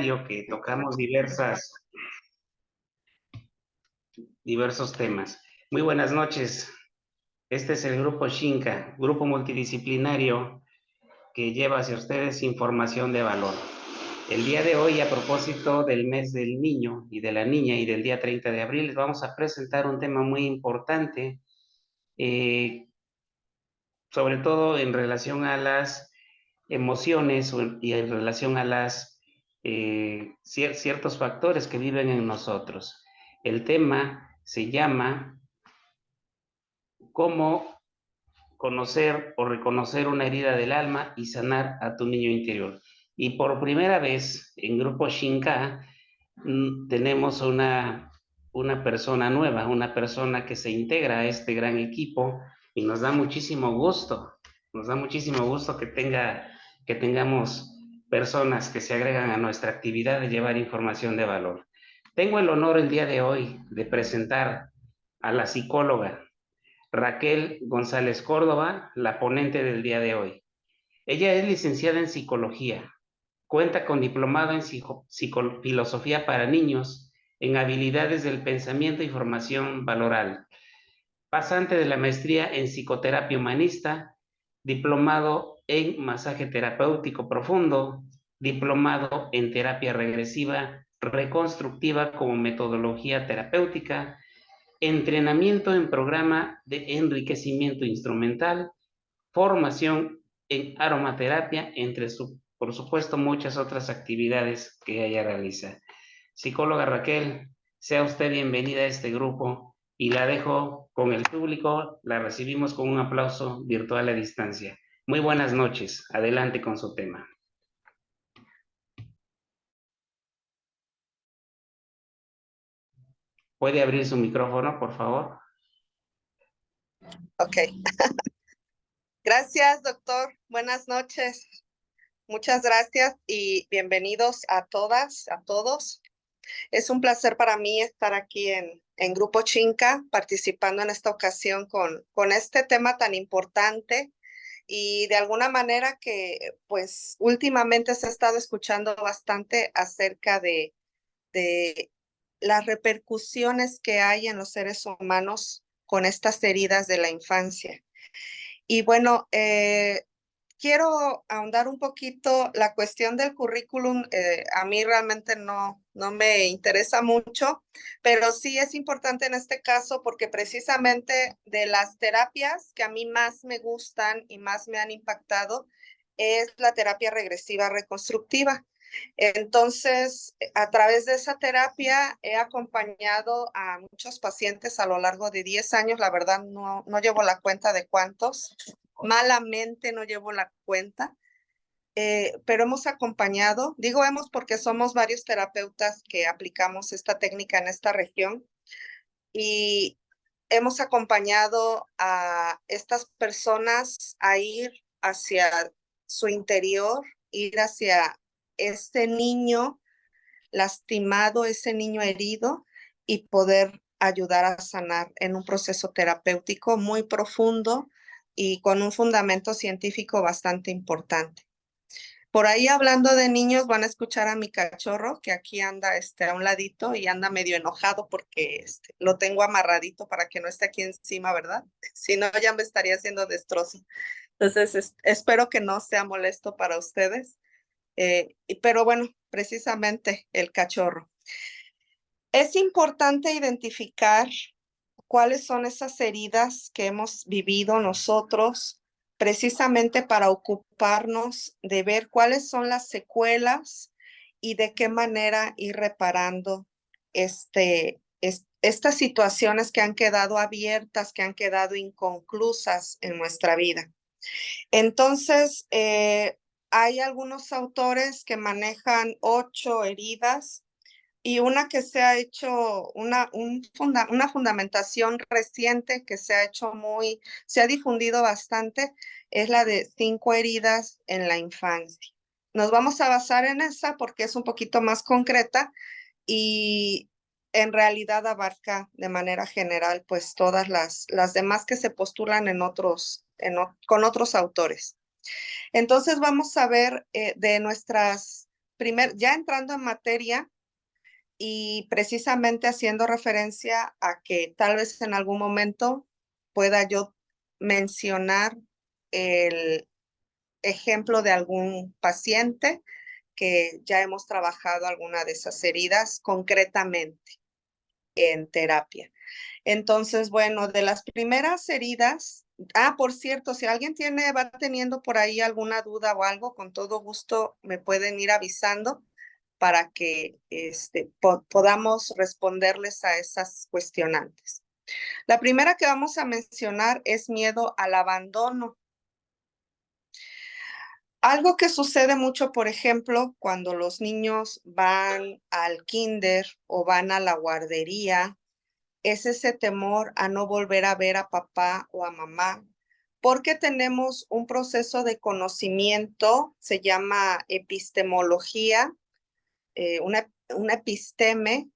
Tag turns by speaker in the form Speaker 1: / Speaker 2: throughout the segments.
Speaker 1: que tocamos diversos temas. Muy buenas noches. Este es el Grupo Xinca, grupo multidisciplinario que lleva hacia ustedes información de valor. El día de hoy, a propósito del mes del niño y de la niña y del día 30 de abril, les vamos a presentar un tema muy importante, sobre todo en relación a las emociones y en relación a las ciertos factores que viven en nosotros. El tema se llama cómo conocer o reconocer una herida del alma y sanar a tu niño interior. Y por primera vez en Grupo Xinca tenemos una persona nueva, una persona que se integra a este gran equipo y nos da muchísimo gusto que tengamos personas que se agregan a nuestra actividad de llevar información de valor. Tengo el honor el día de hoy de presentar a la psicóloga Raquel González Córdoba, la ponente del día de hoy. Ella es licenciada en psicología, cuenta con diplomado en filosofía para niños, en habilidades del pensamiento y formación valoral, pasante de la maestría en psicoterapia humanista, diplomado en masaje terapéutico profundo, diplomado en terapia regresiva reconstructiva como metodología terapéutica, entrenamiento en programa de enriquecimiento instrumental, formación en aromaterapia, por supuesto, muchas otras actividades que ella realiza. Psicóloga Raquel, sea usted bienvenida a este grupo y la dejo con el público, la recibimos con un aplauso virtual a distancia. Muy buenas noches, adelante con su tema. ¿Puede abrir su micrófono, por favor?
Speaker 2: Ok. Gracias, doctor. Buenas noches. Muchas gracias y bienvenidos a todas, a todos. Es un placer para mí estar aquí en Grupo Xinca, participando en esta ocasión con este tema tan importante y de alguna manera que pues últimamente se ha estado escuchando bastante acerca de las repercusiones que hay en los seres humanos con estas heridas de la infancia. Y bueno, quiero ahondar un poquito la cuestión del currículum. A mí realmente no me interesa mucho, pero sí es importante en este caso porque precisamente de las terapias que a mí más me gustan y más me han impactado es la terapia regresiva reconstructiva. Entonces, a través de esa terapia he acompañado a muchos pacientes a lo largo de 10 años. La verdad, no llevo la cuenta de cuántos. Malamente no llevo la cuenta, pero hemos acompañado, digo hemos porque somos varios terapeutas que aplicamos esta técnica en esta región y hemos acompañado a estas personas a ir hacia su interior, ir hacia este niño lastimado, ese niño herido y poder ayudar a sanar en un proceso terapéutico muy profundo y con un fundamento científico bastante importante. Por ahí hablando de niños, van a escuchar a mi cachorro que aquí anda a un ladito y anda medio enojado porque lo tengo amarradito para que no esté aquí encima, ¿verdad? Si no, ya me estaría haciendo destrozo. Entonces, espero que no sea molesto para ustedes. Pero bueno, precisamente el cachorro. Es importante identificar cuáles son esas heridas que hemos vivido nosotros, precisamente para ocuparnos de ver cuáles son las secuelas y de qué manera ir reparando estas situaciones que han quedado abiertas, que han quedado inconclusas en nuestra vida. Entonces, hay algunos autores que manejan 8 heridas y una que se ha hecho, una fundamentación reciente que se ha difundido bastante, es la de 5 heridas en la infancia. Nos vamos a basar en esa porque es un poquito más concreta y en realidad abarca de manera general pues todas las demás que se postulan con otros autores. Entonces vamos a ver de nuestras ya entrando en materia y precisamente haciendo referencia a que tal vez en algún momento pueda yo mencionar el ejemplo de algún paciente que ya hemos trabajado alguna de esas heridas concretamente en terapia. Entonces, bueno, de las primeras heridas, por cierto, si alguien va teniendo por ahí alguna duda o algo, con todo gusto me pueden ir avisando para que podamos responderles a esas cuestionantes. La primera que vamos a mencionar es miedo al abandono. Algo que sucede mucho, por ejemplo, cuando los niños van al kinder o van a la guardería, es ese temor a no volver a ver a papá o a mamá, porque tenemos un proceso de conocimiento, se llama epistemología, una episteme,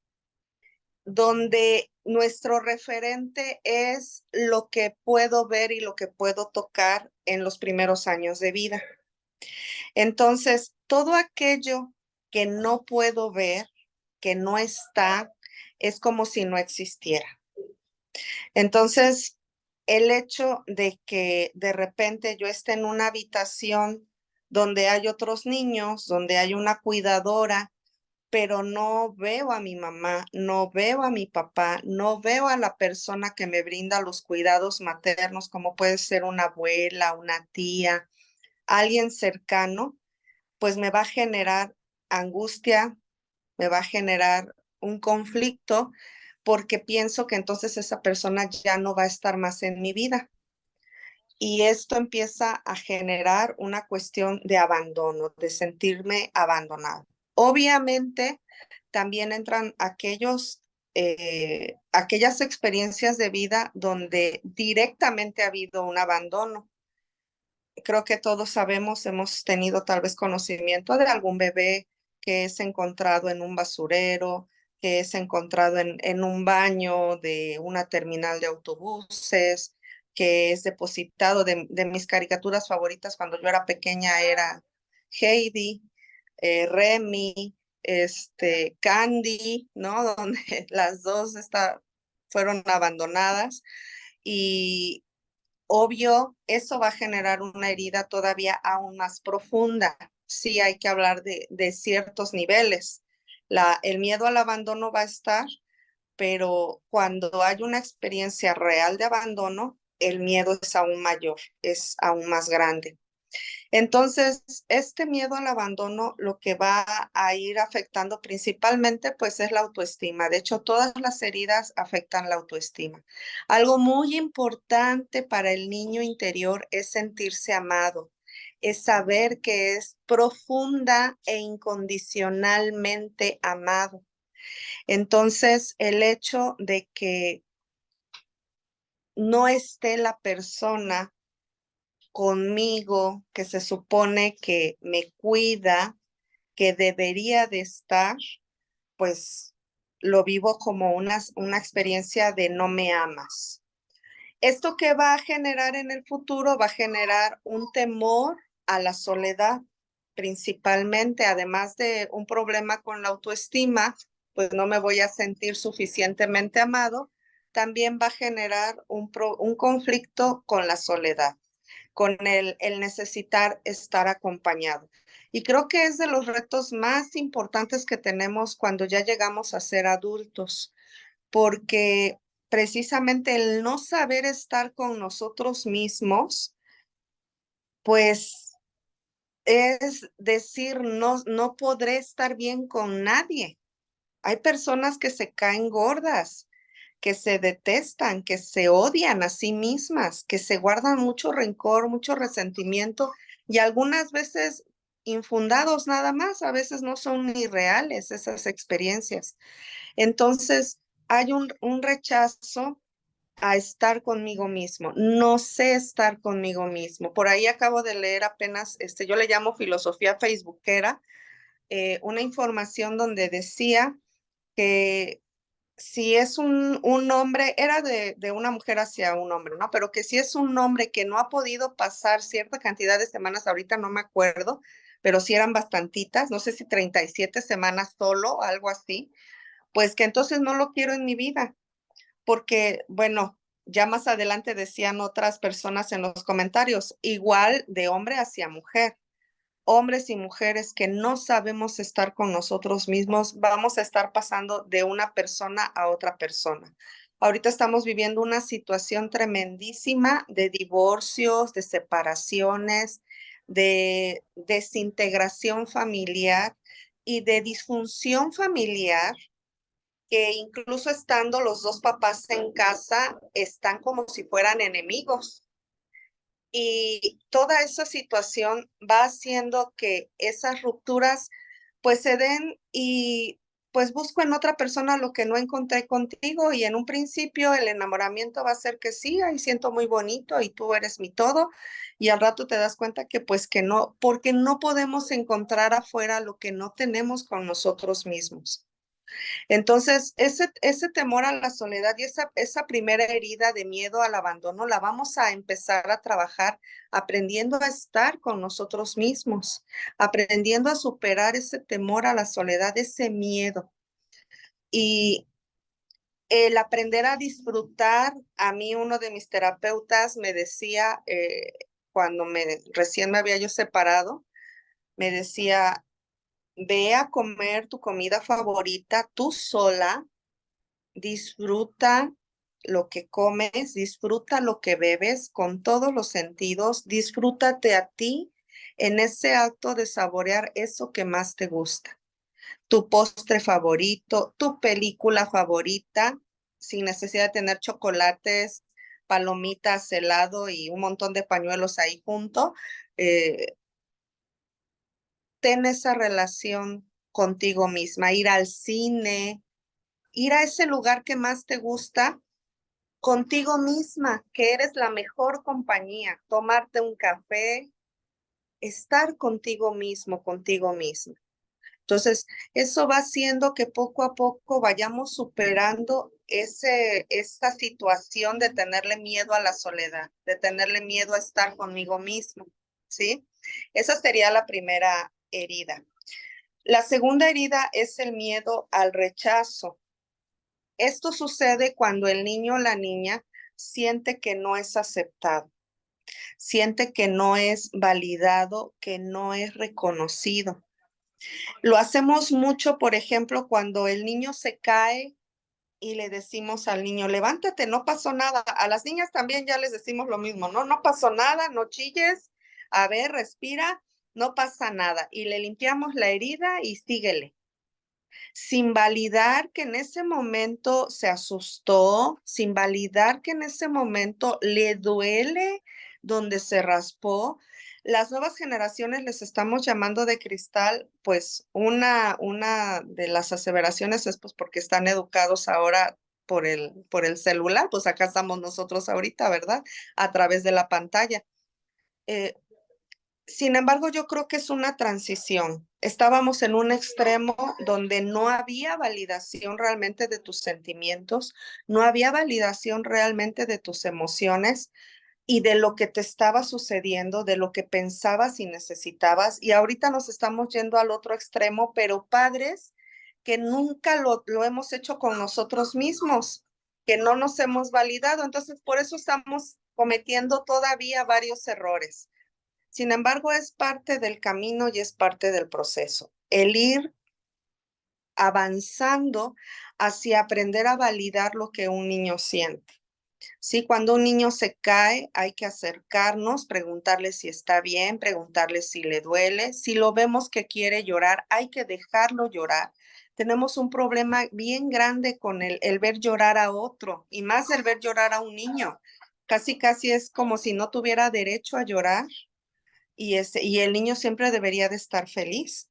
Speaker 2: donde nuestro referente es lo que puedo ver y lo que puedo tocar en los primeros años de vida. Entonces, todo aquello que no puedo ver, que no está, es como si no existiera. Entonces, el hecho de que de repente yo esté en una habitación donde hay otros niños, donde hay una cuidadora, pero no veo a mi mamá, no veo a mi papá, no veo a la persona que me brinda los cuidados maternos, como puede ser una abuela, una tía, alguien cercano, pues me va a generar angustia, me va a generar un conflicto porque pienso que entonces esa persona ya no va a estar más en mi vida. Y esto empieza a generar una cuestión de abandono, de sentirme abandonado. Obviamente, también entran aquellas experiencias de vida donde directamente ha habido un abandono. Creo que todos sabemos, hemos tenido tal vez conocimiento de algún bebé que es encontrado en un basurero, que es encontrado en un baño de una terminal de autobuses, que es depositado de mis caricaturas favoritas cuando yo era pequeña era Heidi, Remy, Candy, ¿no? Donde las dos fueron abandonadas y obvio, eso va a generar una herida todavía aún más profunda. Sí hay que hablar de ciertos niveles. El miedo al abandono va a estar, pero cuando hay una experiencia real de abandono, el miedo es aún mayor, es aún más grande. Entonces, este miedo al abandono lo que va a ir afectando principalmente, pues es la autoestima. De hecho, todas las heridas afectan la autoestima. Algo muy importante para el niño interior es sentirse amado, es saber que es profunda e incondicionalmente amado. Entonces, el hecho de que no esté la persona conmigo, que se supone que me cuida, que debería de estar, pues lo vivo como una experiencia de no me amas. ¿Esto que va a generar en el futuro? Va a generar un temor a la soledad, principalmente, además de un problema con la autoestima, pues no me voy a sentir suficientemente amado, también va a generar un conflicto con la soledad, con el necesitar estar acompañado. Y creo que es de los retos más importantes que tenemos cuando ya llegamos a ser adultos, porque precisamente el no saber estar con nosotros mismos, pues es decir, no podré estar bien con nadie. Hay personas que se caen gordas, que se detestan, que se odian a sí mismas, que se guardan mucho rencor, mucho resentimiento y algunas veces infundados nada más, a veces no son ni reales esas experiencias. Entonces, hay un rechazo a estar conmigo mismo. No sé estar conmigo mismo. Por ahí acabo de leer apenas, yo le llamo filosofía facebookera, una información donde decía que si es un hombre, era de una mujer hacia un hombre, ¿no? Pero que si es un hombre que no ha podido pasar cierta cantidad de semanas, ahorita no me acuerdo, pero sí eran bastantitas, no sé si 37 semanas solo, algo así, pues que entonces no lo quiero en mi vida, porque, bueno, ya más adelante decían otras personas en los comentarios, igual de hombre hacia mujer. Hombres y mujeres que no sabemos estar con nosotros mismos, vamos a estar pasando de una persona a otra persona. Ahorita estamos viviendo una situación tremendísima de divorcios, de separaciones, de desintegración familiar y de disfunción familiar, que incluso estando los dos papás en casa, están como si fueran enemigos. Y toda esa situación va haciendo que esas rupturas pues se den y pues busco en otra persona lo que no encontré contigo y en un principio el enamoramiento va a ser que sí, ahí siento muy bonito y tú eres mi todo y al rato te das cuenta que pues que no, porque no podemos encontrar afuera lo que no tenemos con nosotros mismos. Entonces, ese temor a la soledad y esa primera herida de miedo al abandono la vamos a empezar a trabajar aprendiendo a estar con nosotros mismos, aprendiendo a superar ese temor a la soledad, ese miedo. Y el aprender a disfrutar, a mí uno de mis terapeutas me decía, cuando recién me había yo separado, me decía, ve a comer tu comida favorita tú sola. Disfruta lo que comes, disfruta lo que bebes con todos los sentidos, disfrútate a ti en ese acto de saborear eso que más te gusta. Tu postre favorito, tu película favorita, sin necesidad de tener chocolates, palomitas, helado y un montón de pañuelos ahí junto. eh, Ten esa relación contigo misma, ir al cine, ir a ese lugar que más te gusta contigo misma, que eres la mejor compañía, tomarte un café, estar contigo mismo, contigo misma. Entonces, eso va haciendo que poco a poco vayamos superando esa situación de tenerle miedo a la soledad, de tenerle miedo a estar conmigo mismo, ¿sí? Esa sería la primera herida. La segunda herida es el miedo al rechazo. Esto sucede cuando el niño o la niña siente que no es aceptado, siente que no es validado, que no es reconocido. Lo hacemos mucho, por ejemplo, cuando el niño se cae y le decimos al niño, levántate, no pasó nada. A las niñas también ya les decimos lo mismo, no, no pasó nada, no chilles, a ver, respira, no pasa nada. Y le limpiamos la herida y síguele, sin validar que en ese momento se asustó, sin validar que en ese momento le duele donde se raspó. Las nuevas generaciones les estamos llamando de cristal, pues una de las aseveraciones es pues porque están educados ahora por el celular, pues acá estamos nosotros ahorita, ¿verdad? A través de la pantalla. Eh, Sin embargo, yo creo que es una transición. Estábamos en un extremo donde no había validación realmente de tus sentimientos, no había validación realmente de tus emociones y de lo que te estaba sucediendo, de lo que pensabas y necesitabas. Y ahorita nos estamos yendo al otro extremo, pero padres que nunca lo hemos hecho con nosotros mismos, que no nos hemos validado. Entonces, por eso estamos cometiendo todavía varios errores. Sin embargo, es parte del camino y es parte del proceso. El ir avanzando hacia aprender a validar lo que un niño siente. Sí, cuando un niño se cae, hay que acercarnos, preguntarle si está bien, preguntarle si le duele. Si lo vemos que quiere llorar, hay que dejarlo llorar. Tenemos un problema bien grande con el ver llorar a otro y más el ver llorar a un niño. Casi, casi es como si no tuviera derecho a llorar y el niño siempre debería de estar feliz.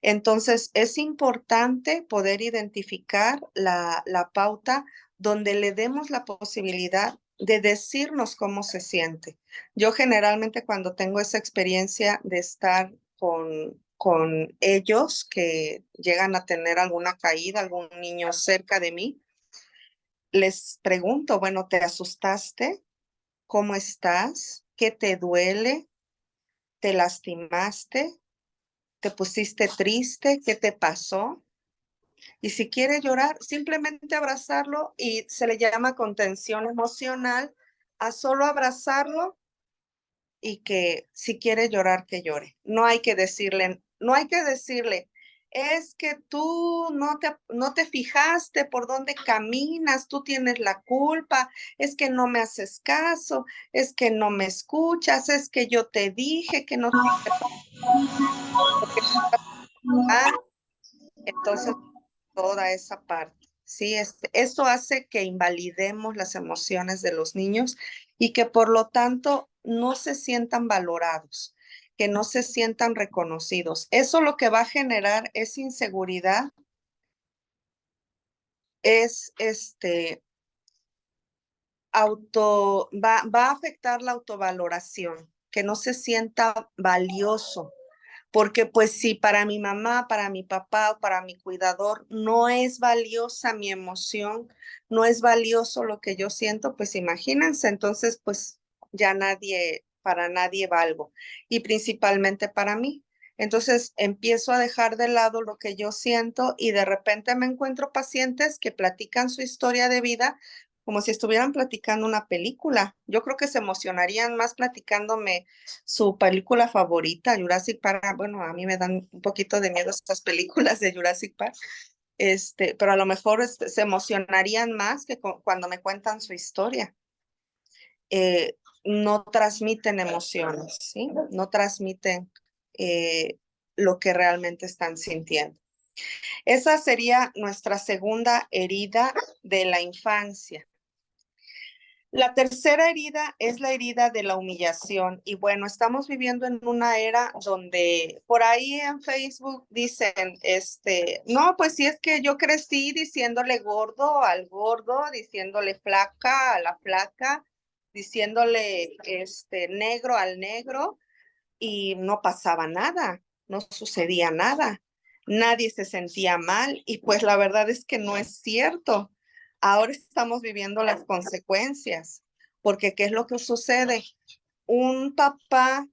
Speaker 2: Entonces, es importante poder identificar la pauta donde le demos la posibilidad de decirnos cómo se siente. Yo generalmente cuando tengo esa experiencia de estar con ellos que llegan a tener alguna caída, algún niño cerca de mí, les pregunto, bueno, ¿te asustaste? ¿Cómo estás? ¿Qué te duele? ¿Te lastimaste? ¿Te pusiste triste? ¿Qué te pasó? Y si quiere llorar, simplemente abrazarlo y se le llama contención emocional, a solo abrazarlo y que si quiere llorar, que llore. No hay que decirle, es que tú no te fijaste por dónde caminas, tú tienes la culpa, es que no me haces caso, es que no me escuchas, es que yo te dije que no te entonces toda esa parte. Sí, esto hace que invalidemos las emociones de los niños y que por lo tanto no se sientan valorados, que no se sientan reconocidos. Eso lo que va a generar es inseguridad, es va a afectar la autovaloración, que no se sienta valioso. Porque pues si para mi mamá, para mi papá o para mi cuidador no es valiosa mi emoción, no es valioso lo que yo siento, pues imagínense, entonces pues ya para nadie valgo y principalmente para mí. Entonces empiezo a dejar de lado lo que yo siento y de repente me encuentro pacientes que platican su historia de vida como si estuvieran platicando una película. Yo creo que se emocionarían más platicándome su película favorita, Jurassic Park. Bueno, a mí me dan un poquito de miedo estas películas de Jurassic Park, pero a lo mejor se emocionarían más que cuando me cuentan su historia. No transmiten emociones, ¿sí? No transmiten eh, lo que realmente están sintiendo. Esa sería nuestra segunda herida de la infancia. La tercera herida es la herida de la humillación. Y bueno, estamos viviendo en una era donde por ahí en Facebook dicen, no, pues si es que yo crecí diciéndole gordo al gordo, diciéndole flaca a la flaca, diciéndole negro al negro y no pasaba nada, no sucedía nada, nadie se sentía mal y pues la verdad es que no es cierto. Ahora estamos viviendo las consecuencias, porque ¿qué es lo que sucede? Un papá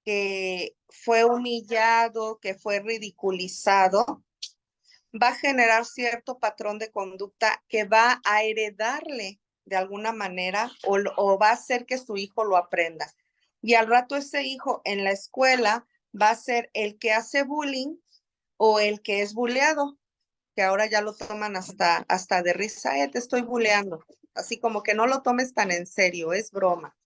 Speaker 2: que fue humillado, que fue ridiculizado, va a generar cierto patrón de conducta que va a heredarle de alguna manera o va a hacer que su hijo lo aprenda. Y al rato ese hijo en la escuela va a ser el que hace bullying o el que es bulleado, que ahora ya lo toman hasta de risa, te estoy bulleando. Así como que no lo tomes tan en serio, es broma.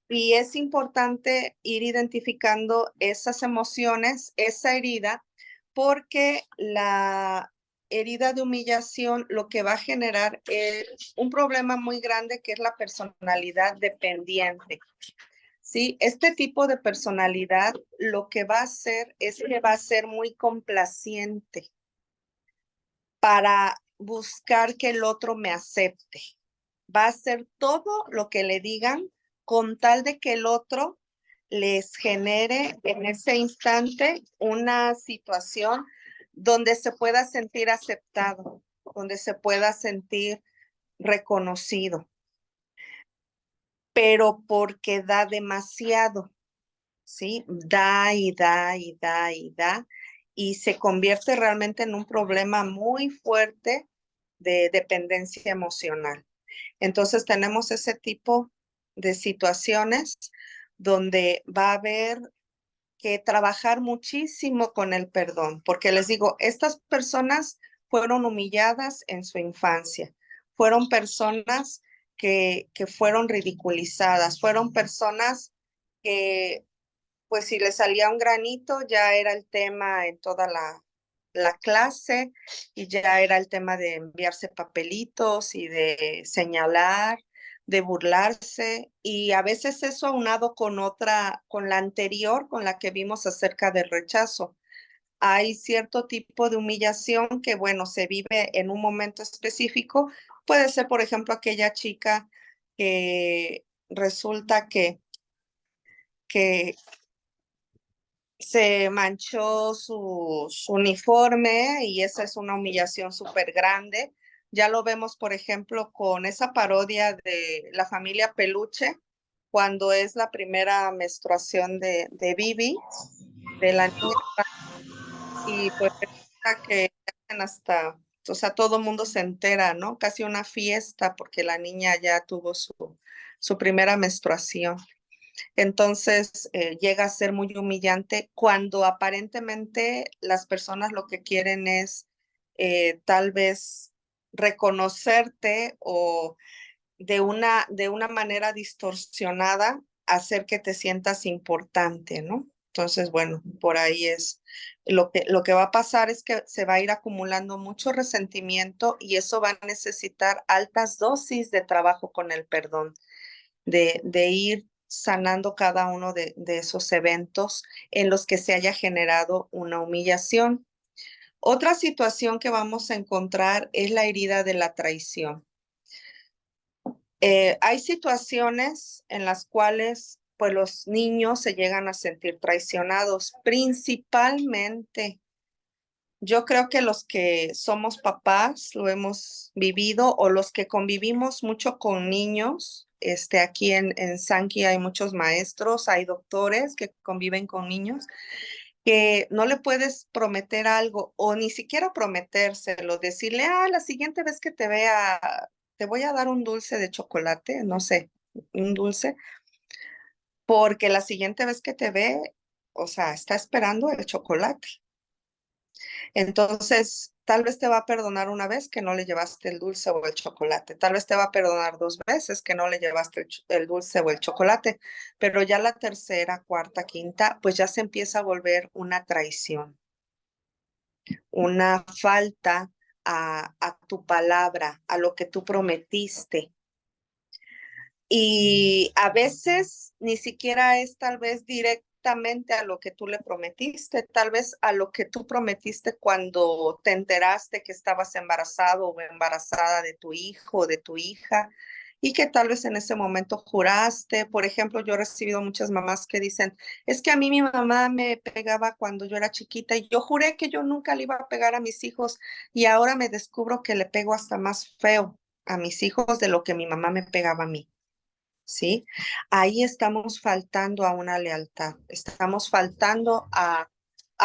Speaker 2: Y es importante ir identificando esas emociones, esa herida, porque la herida de humillación lo que va a generar es un problema muy grande que es la personalidad dependiente. ¿Sí? Este tipo de personalidad lo que va a hacer es que va a ser muy complaciente para buscar que el otro me acepte. Va a hacer todo lo que le digan con tal de que el otro les genere en ese instante una situación donde se pueda sentir aceptado, donde se pueda sentir reconocido, pero porque da demasiado, ¿sí? Da y da y da y da y se convierte realmente en un problema muy fuerte de dependencia emocional. Entonces tenemos ese tipo de situaciones donde va a haber que trabajar muchísimo con el perdón, porque les digo, estas personas fueron humilladas en su infancia, fueron personas que fueron ridiculizadas, fueron personas que pues si le salía un granito ya era el tema en toda la clase y ya era el tema de enviarse papelitos y de señalar, de burlarse y a veces eso aunado con la anterior, con la que vimos acerca del rechazo. Hay cierto tipo de humillación que, bueno, se vive en un momento específico. Puede ser, por ejemplo, aquella chica que resulta que se manchó su uniforme y esa es una humillación súper grande. Ya lo vemos, por ejemplo, con esa parodia de la familia Peluche, cuando es la primera menstruación de Bibi de la niña y pues resulta que hacen hasta, o sea, todo el mundo se entera, ¿no? Casi una fiesta porque la niña ya tuvo su primera menstruación. Entonces llega a ser muy humillante cuando aparentemente las personas lo que quieren es tal vez reconocerte o de una manera distorsionada hacer que te sientas importante, ¿no? Entonces, bueno, por ahí es lo que va a pasar es que se va a ir acumulando mucho resentimiento y eso va a necesitar altas dosis de trabajo con el perdón, de ir sanando cada uno de esos eventos en los que se haya generado una humillación. Otra situación que vamos a encontrar es la herida de la traición. Hay situaciones en las cuales pues los niños se llegan a sentir traicionados, principalmente. Yo creo que los que somos papás lo hemos vivido o los que convivimos mucho con niños. Aquí en Sankey hay muchos maestros, hay doctores que conviven con niños, que no le puedes prometer algo o ni siquiera prometérselo, decirle, la siguiente vez que te vea, te voy a dar un dulce de chocolate, no sé, un dulce, porque la siguiente vez que te ve, o sea, está esperando el chocolate. Entonces, tal vez te va a perdonar una vez que no le llevaste el dulce o el chocolate. Tal vez te va a perdonar 2 veces que no le llevaste el dulce o el chocolate, pero ya la tercera, cuarta, quinta, pues ya se empieza a volver una traición, una falta a tu palabra, a lo que tú prometiste. Y a veces ni siquiera es tal vez directamente a lo que tú le prometiste, tal vez a lo que tú prometiste cuando te enteraste que estabas embarazado o embarazada de tu hijo o de tu hija y que tal vez en ese momento juraste. Por ejemplo, yo he recibido muchas mamás que dicen, es que a mí mi mamá me pegaba cuando yo era chiquita y yo juré que yo nunca le iba a pegar a mis hijos y ahora me descubro que le pego hasta más feo a mis hijos de lo que mi mamá me pegaba a mí. ¿Sí? Ahí estamos faltando a una lealtad, estamos faltando a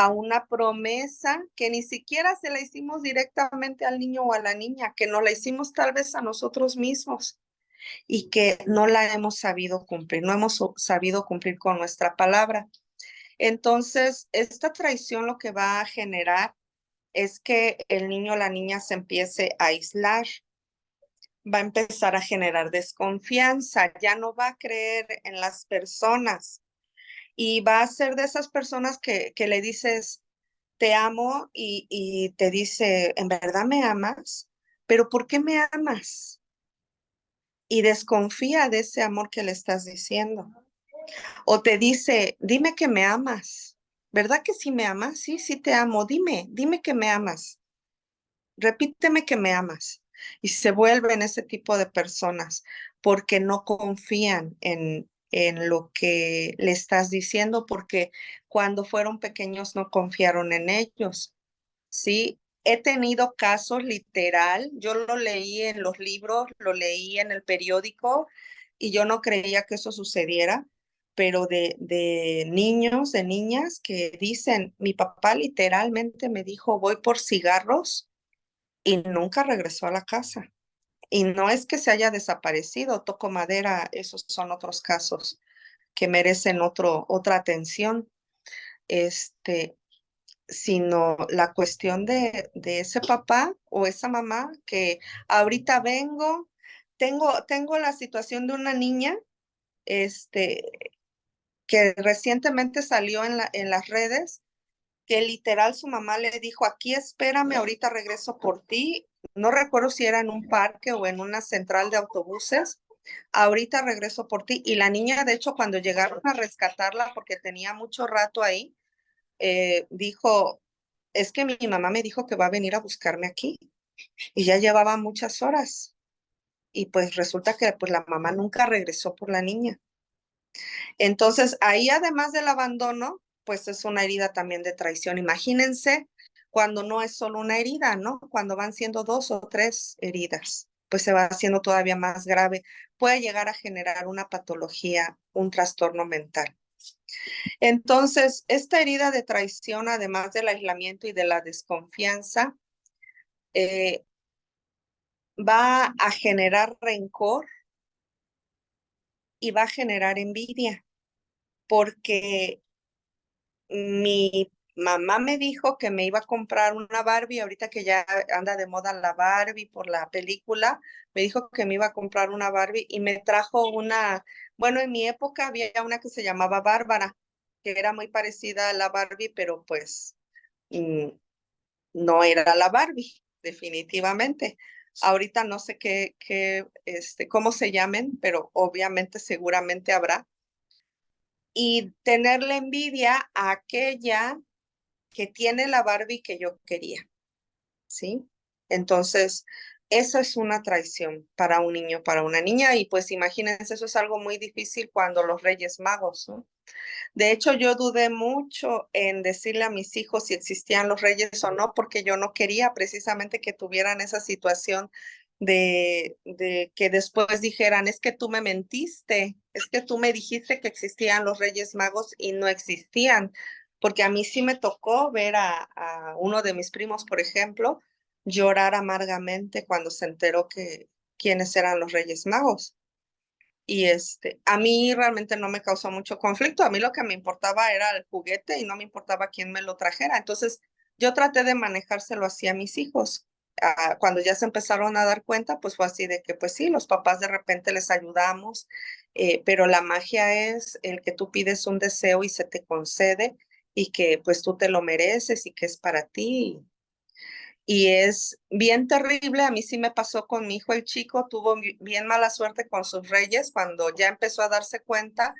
Speaker 2: una promesa que ni siquiera se la hicimos directamente al niño o a la niña, que no la hicimos tal vez a nosotros mismos y que no la hemos sabido cumplir, no hemos sabido cumplir con nuestra palabra. Entonces, esta traición lo que va a generar es que el niño o la niña se empiece a aislar, va a empezar a generar desconfianza, ya no va a creer en las personas y va a ser de esas personas que le dices, te amo y te dice, ¿en verdad me amas? ¿Pero por qué me amas? Y desconfía de ese amor que le estás diciendo. O te dice, dime que me amas. ¿Verdad que sí me amas? Sí, sí te amo. Dime que me amas. Repíteme que me amas. Y se vuelven ese tipo de personas porque no confían en lo que le estás diciendo, porque cuando fueron pequeños no confiaron en ellos. Sí, he tenido casos literal, yo lo leí en los libros, lo leí en el periódico y yo no creía que eso sucediera, pero de niños, de niñas que dicen, mi papá literalmente me dijo, voy por cigarros y nunca regresó a la casa. Y no es que se haya desaparecido, toco madera, esos son otros casos que merecen otra atención, este, sino la cuestión de ese papá o esa mamá que ahorita vengo, tengo la situación de una niña, este, que recientemente salió en las redes que literal su mamá le dijo, aquí espérame, ahorita regreso por ti. No recuerdo si era en un parque o en una central de autobuses. Ahorita regreso por ti. Y la niña, de hecho, cuando llegaron a rescatarla, porque tenía mucho rato ahí, dijo, es que mi mamá me dijo que va a venir a buscarme aquí. Y ya llevaba muchas horas. Y pues resulta que pues la mamá nunca regresó por la niña. Entonces, ahí además del abandono, pues es una herida también de traición. Imagínense cuando no es solo una herida, ¿no? Cuando van siendo 2 o 3 heridas, pues se va haciendo todavía más grave. Puede llegar a generar una patología, un trastorno mental. Entonces, esta herida de traición, además del aislamiento y de la desconfianza, eh, va a generar rencor y va a generar envidia, porque mi mamá me dijo que me iba a comprar una Barbie, ahorita que ya anda de moda la Barbie por la película, me dijo que me iba a comprar una Barbie y me trajo una, bueno, en mi época había una que se llamaba Bárbara, que era muy parecida a la Barbie, pero pues mm, no era la Barbie, definitivamente. Ahorita no sé cómo se llamen, pero obviamente seguramente habrá. Y tenerle envidia a aquella que tiene la Barbie que yo quería, ¿sí? Entonces, eso es una traición para un niño, para una niña, y pues imagínense, eso es algo muy difícil cuando los Reyes Magos, ¿no? De hecho, yo dudé mucho en decirle a mis hijos si existían los reyes o no, porque yo no quería precisamente que tuvieran esa situación de que después dijeran, es que tú me mentiste, es que tú me dijiste que existían los Reyes Magos y no existían, porque a mí sí me tocó ver a uno de mis primos, por ejemplo, llorar amargamente cuando se enteró que quiénes eran los Reyes Magos. Y a mí realmente no me causó mucho conflicto. A mí lo que me importaba era el juguete y no me importaba quién me lo trajera. Entonces, yo traté de manejárselo así a mis hijos. Cuando ya se empezaron a dar cuenta, pues fue así de que, pues sí, los papás de repente les ayudamos, pero la magia es el que tú pides un deseo y se te concede y que pues tú te lo mereces y que es para ti. Y es bien terrible, a mí sí me pasó con mi hijo el chico, tuvo bien mala suerte con sus reyes cuando ya empezó a darse cuenta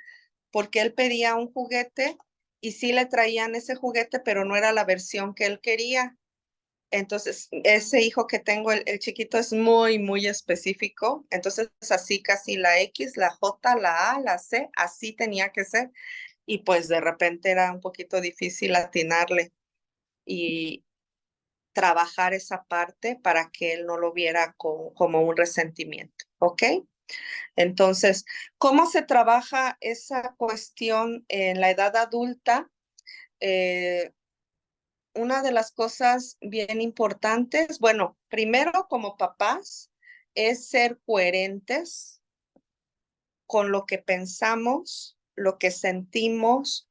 Speaker 2: porque él pedía un juguete y sí le traían ese juguete, pero no era la versión que él quería. Entonces, ese hijo que tengo, el chiquito, es muy, muy específico. Entonces, así casi la X, la J, la A, la C, así tenía que ser. Y pues de repente era un poquito difícil atinarle. Y, trabajar esa parte para que él no lo viera como un resentimiento, ¿ok? Entonces, ¿cómo se trabaja esa cuestión en la edad adulta? Eh, una de las cosas bien importantes, bueno, primero como papás, es ser coherentes con lo que pensamos, lo que sentimos,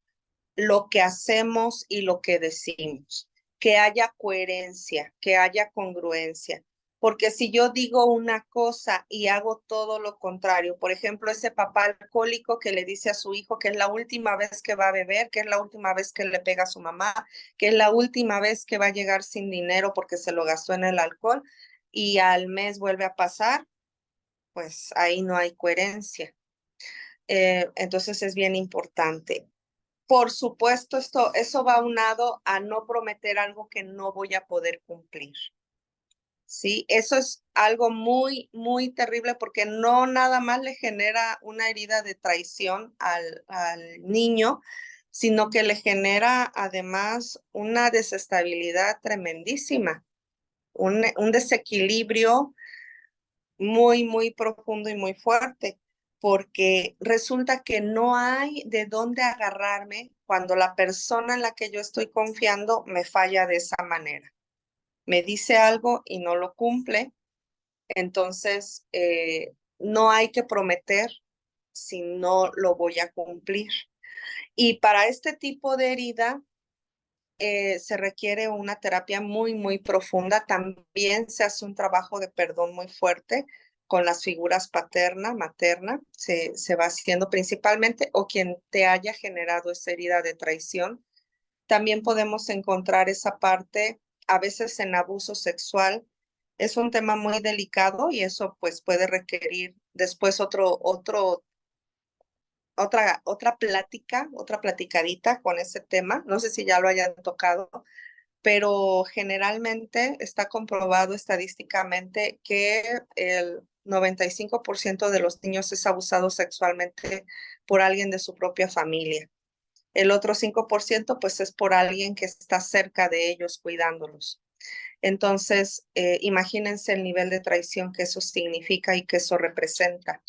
Speaker 2: lo que hacemos y lo que decimos, que haya coherencia, que haya congruencia. Porque si yo digo una cosa y hago todo lo contrario, por ejemplo, ese papá alcohólico que le dice a su hijo que es la última vez que va a beber, que es la última vez que le pega a su mamá, que es la última vez que va a llegar sin dinero porque se lo gastó en el alcohol y al mes vuelve a pasar, pues ahí no hay coherencia. Entonces es bien importante. Por supuesto, eso va unado a no prometer algo que no voy a poder cumplir. Sí, eso es algo muy, muy terrible porque no nada más le genera una herida de traición al niño, sino que le genera además una desestabilidad tremendísima, un desequilibrio muy, muy profundo y muy fuerte, porque resulta que no hay de dónde agarrarme cuando la persona en la que yo estoy confiando me falla de esa manera. Me dice algo y no lo cumple, entonces no hay que prometer si no lo voy a cumplir. Y para este tipo de herida se requiere una terapia muy, muy profunda. También se hace un trabajo de perdón muy fuerte con las figuras paterna, materna. Se va haciendo principalmente o quien te haya generado esa herida de traición. También podemos encontrar esa parte a veces en abuso sexual. Es un tema muy delicado y eso pues puede requerir después otra plática, otra platicadita con ese tema. No sé si ya lo hayan tocado, pero generalmente está comprobado estadísticamente que el 95% de los niños es abusado sexualmente por alguien de su propia familia. El otro 5% pues es por alguien que está cerca de ellos cuidándolos. Entonces, imagínense el nivel de traición que eso significa y que eso representa.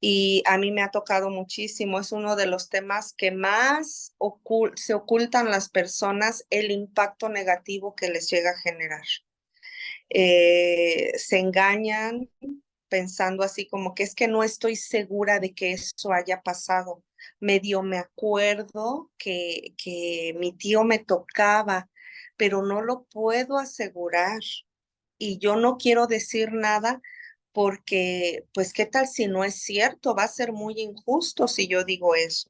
Speaker 2: y a mí me ha tocado muchísimo. Es uno de los temas que más se ocultan las personas, el impacto negativo que les llega a generar. Se engañan pensando así como que es que no estoy segura de que eso haya pasado. Medio me acuerdo que mi tío me tocaba, pero no lo puedo asegurar y yo no quiero decir nada porque, pues, ¿qué tal si no es cierto? Va a ser muy injusto si yo digo eso.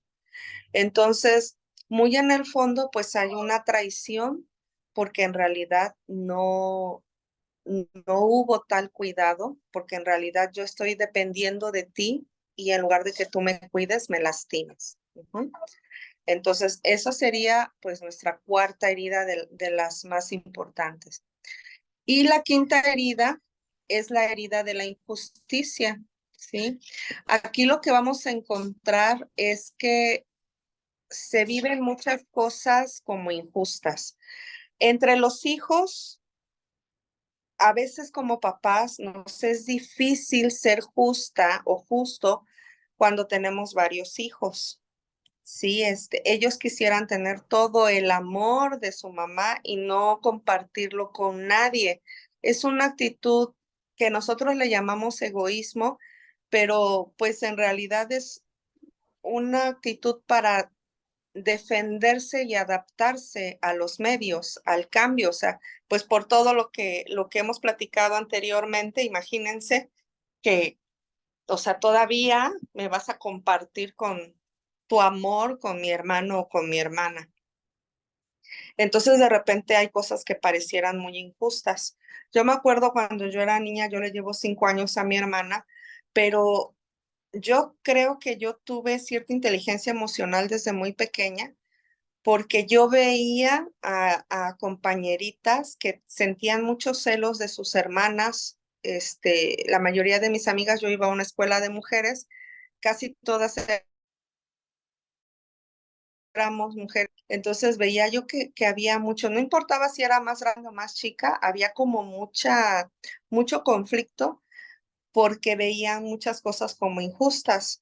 Speaker 2: Entonces, muy en el fondo, pues hay una traición porque en realidad no hubo tal cuidado, porque en realidad yo estoy dependiendo de ti y en lugar de que tú me cuides, me lastimas. Ujú. Entonces, esa sería pues nuestra cuarta herida de las más importantes. Y la quinta herida es la herida de la injusticia, ¿sí? Aquí lo que vamos a encontrar es que se viven muchas cosas como injustas. Entre los hijos, a veces como papás nos es difícil ser justa o justo cuando tenemos varios hijos. Sí, ellos quisieran tener todo el amor de su mamá y no compartirlo con nadie. Es una actitud que nosotros le llamamos egoísmo, pero pues en realidad es una actitud para defenderse y adaptarse a los medios, al cambio, o sea, pues por todo lo que hemos platicado anteriormente, imagínense que, o sea, todavía me vas a compartir con tu amor con mi hermano o con mi hermana. Entonces, de repente hay cosas que parecieran muy injustas. Yo me acuerdo cuando yo era niña, yo le llevo 5 años a mi hermana, pero yo creo que yo tuve cierta inteligencia emocional desde muy pequeña porque yo veía a compañeritas que sentían muchos celos de sus hermanas. La mayoría de mis amigas, yo iba a una escuela de mujeres, casi todas éramos mujeres. Entonces veía yo que había mucho, no importaba si era más grande o más chica, había como mucho conflicto porque veían muchas cosas como injustas.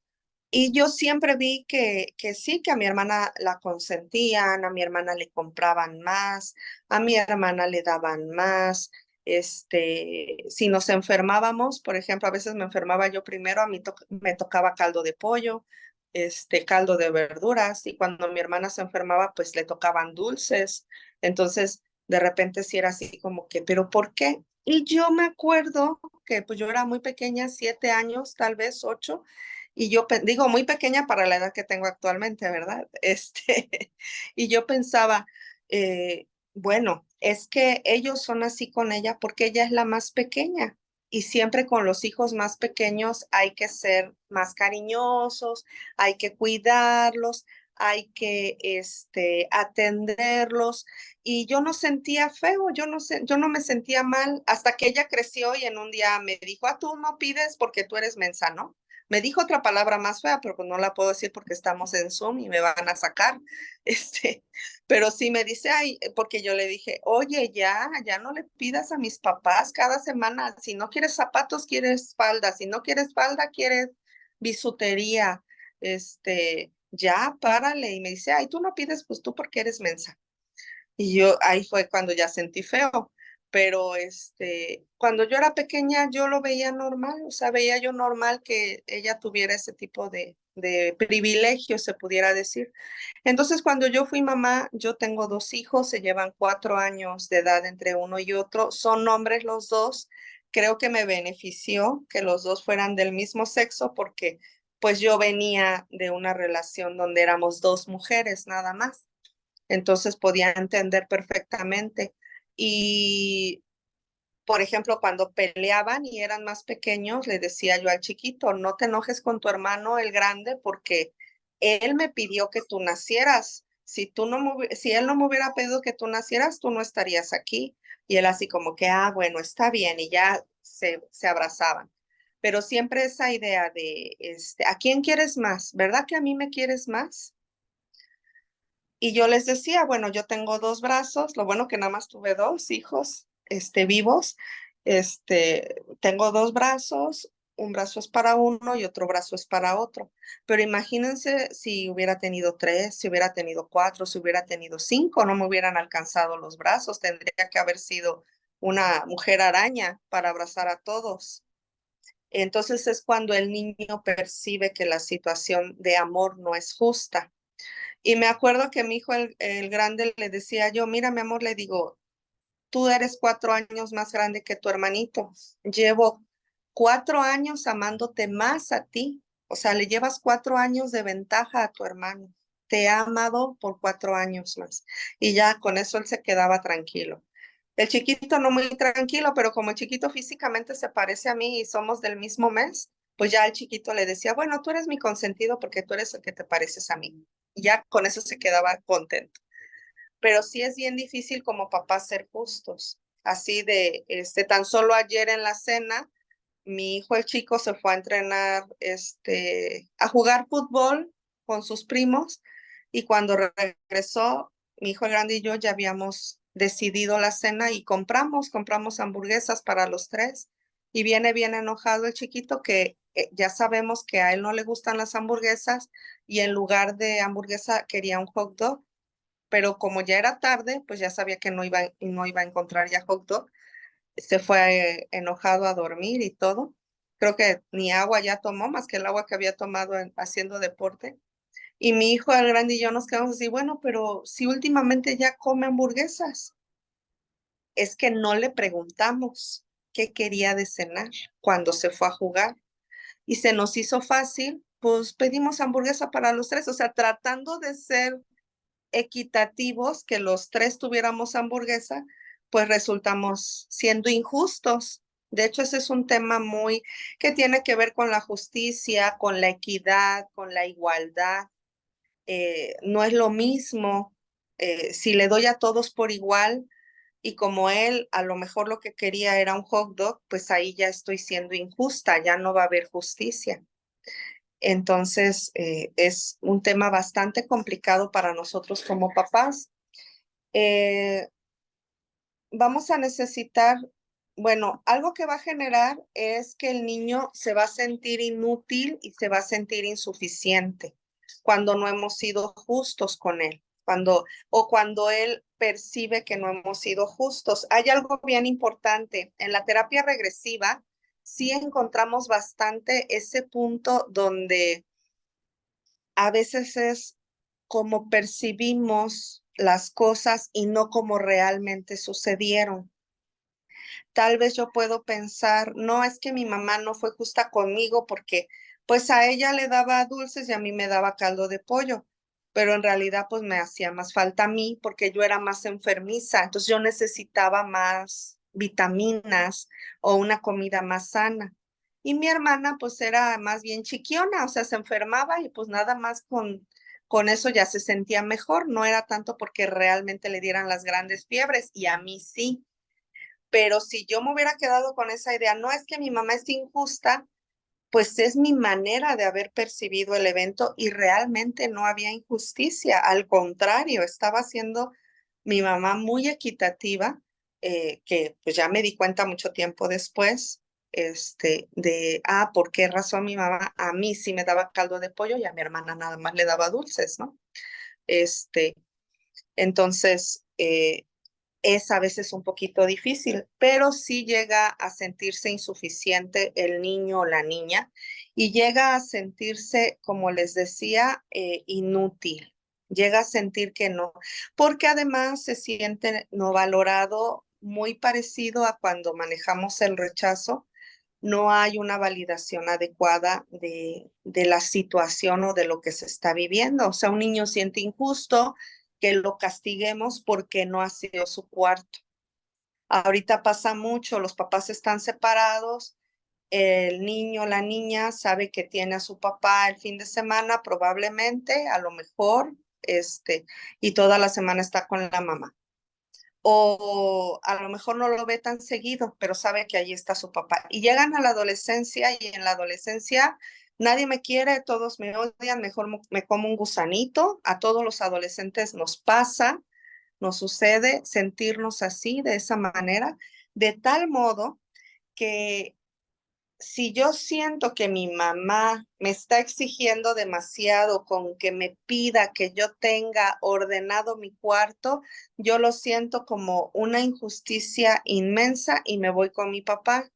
Speaker 2: Y yo siempre vi que sí, que a mi hermana la consentían, a mi hermana le compraban más, a mi hermana le daban más. Si nos enfermábamos, por ejemplo, a veces me enfermaba yo primero, a mí me tocaba caldo de pollo, caldo de verduras, y cuando mi hermana se enfermaba, pues le tocaban dulces. Entonces, de repente sí era así como que, ¿pero por qué? Y yo me acuerdo que pues yo era muy pequeña, 7 años, tal vez 8, y yo digo muy pequeña para la edad que tengo actualmente, ¿verdad? Y yo pensaba, bueno, es que ellos son así con ella porque ella es la más pequeña. Y siempre con los hijos más pequeños hay que ser más cariñosos, hay que cuidarlos, hay que atenderlos y yo no sentía feo, yo no me sentía mal hasta que ella creció y en un día me dijo, tú no pides porque tú eres mensa, ¿no? Me dijo otra palabra más fea, pero pues no la puedo decir porque estamos en Zoom y me van a sacar. Este, pero sí me dice, ay, porque yo le dije, oye, ya no le pidas a mis papás cada semana, si no quieres zapatos, quieres falda, si no quieres falda, quieres bisutería, ya párale. Y me dice, ay, tú no pides, pues tú porque eres mensa. Y yo ahí fue cuando ya sentí feo, pero cuando yo era pequeña yo lo veía normal, o sea, veía yo normal que ella tuviera ese tipo de privilegio, se pudiera decir. Entonces, cuando yo fui mamá, yo tengo 2 hijos, se llevan 4 años de edad entre uno y otro, son hombres los dos. Creo que me benefició que los dos fueran del mismo sexo porque pues yo venía de una relación donde éramos 2 mujeres nada más. Entonces podía entender perfectamente. Y, por ejemplo, cuando peleaban y eran más pequeños, le decía yo al chiquito, no te enojes con tu hermano, el grande, porque él me pidió que tú nacieras. Si él no me hubiera pedido que tú nacieras, tú no estarías aquí. Y él así como que, bueno, está bien, y ya se abrazaban. Pero siempre esa idea de, ¿a quién quieres más? ¿Verdad que a mí me quieres más? Y yo les decía, bueno, yo tengo 2 brazos, lo bueno que nada más tuve 2 hijos, vivos, tengo 2 brazos, un brazo es para uno y otro brazo es para otro. Pero imagínense si hubiera tenido 3, si hubiera tenido 4, si hubiera tenido 5, no me hubieran alcanzado los brazos. Tendría que haber sido una mujer araña para abrazar a todos. Entonces es cuando el niño percibe que la situación de amor no es justa. Y me acuerdo que mi hijo, el grande, le decía yo, mira, mi amor, le digo, tú eres 4 años más grande que tu hermanito. Llevo 4 años amándote más a ti. O sea, le llevas 4 años de ventaja a tu hermano. Te ha amado por 4 años más. Y ya con eso él se quedaba tranquilo. El chiquito no muy tranquilo, pero como el chiquito físicamente se parece a mí y somos del mismo mes, pues ya el chiquito le decía, bueno, tú eres mi consentido porque tú eres el que te pareces a mí. Y ya con eso se quedaba contento. Pero sí es bien difícil como papás ser justos. Así de, tan solo ayer en la cena, mi hijo el chico se fue a entrenar, a jugar fútbol con sus primos y cuando regresó, mi hijo el grande y yo ya habíamos decidido la cena y compramos hamburguesas para los tres y viene bien enojado el chiquito que ya sabemos que a él no le gustan las hamburguesas y en lugar de hamburguesa quería un hot dog, pero como ya era tarde, pues ya sabía que no iba a encontrar ya hot dog, se fue enojado a dormir y todo. Creo que ni agua ya tomó, más que el agua que había tomado haciendo deporte. Y mi hijo, el grande y yo nos quedamos así, bueno, pero si últimamente ya come hamburguesas, es que no le preguntamos qué quería de cenar cuando se fue a jugar. Y se nos hizo fácil, pues pedimos hamburguesa para los tres, o sea, tratando de ser equitativos, que los tres tuviéramos hamburguesa, pues resultamos siendo injustos. De hecho, ese es un tema muy que tiene que ver con la justicia, con la equidad, con la igualdad. No es lo mismo si le doy a todos por igual y como él a lo mejor lo que quería era un hot dog, pues ahí ya estoy siendo injusta, ya no va a haber justicia. Entonces, es un tema bastante complicado para nosotros como papás. Eh, Vamos a necesitar, bueno, algo que va a generar es que el niño se va a sentir inútil y se va a sentir insuficiente cuando no hemos sido justos con él, cuando él percibe que no hemos sido justos. Hay algo bien importante. En la terapia regresiva, sí encontramos bastante ese punto donde a veces es como percibimos las cosas y no como realmente sucedieron. Tal vez yo puedo pensar, no es que mi mamá no fue justa conmigo porque pues a ella le daba dulces y a mí me daba caldo de pollo, pero en realidad pues me hacía más falta a mí porque yo era más enfermiza, entonces yo necesitaba más vitaminas o una comida más sana. Y mi hermana pues era más bien chiquiona, o sea, se enfermaba y pues nada más con eso ya se sentía mejor, no era tanto porque realmente le dieran las grandes fiebres y a mí sí. Pero si yo me hubiera quedado con esa idea, no es que mi mamá es injusta, pues es mi manera de haber percibido el evento y realmente no había injusticia. Al contrario, estaba siendo mi mamá muy equitativa, que pues ya me di cuenta mucho tiempo después, ¿por qué razón mi mamá a mí sí me daba caldo de pollo y a mi hermana nada más le daba dulces, ¿no? Este, entonces, es a veces un poquito difícil, pero sí llega a sentirse insuficiente el niño o la niña y llega a sentirse, como les decía, inútil. Llega a sentir que no, porque además se siente no valorado, muy parecido a cuando manejamos el rechazo. No hay una validación adecuada de la situación o de lo que se está viviendo. O sea, un niño siente injusto que lo castiguemos porque no ha sido su cuarto. Ahorita pasa mucho, los papás están separados, el niño, la niña sabe que tiene a su papá el fin de semana, probablemente, a lo mejor, y toda la semana está con la mamá. O a lo mejor no lo ve tan seguido, pero sabe que ahí está su papá. Y llegan a la adolescencia y en la adolescencia nadie me quiere, todos me odian, mejor me como un gusanito. A todos los adolescentes nos pasa, nos sucede sentirnos así, de esa manera, de tal modo que si yo siento que mi mamá me está exigiendo demasiado con que me pida que yo tenga ordenado mi cuarto, yo lo siento como una injusticia inmensa y me voy con mi papá.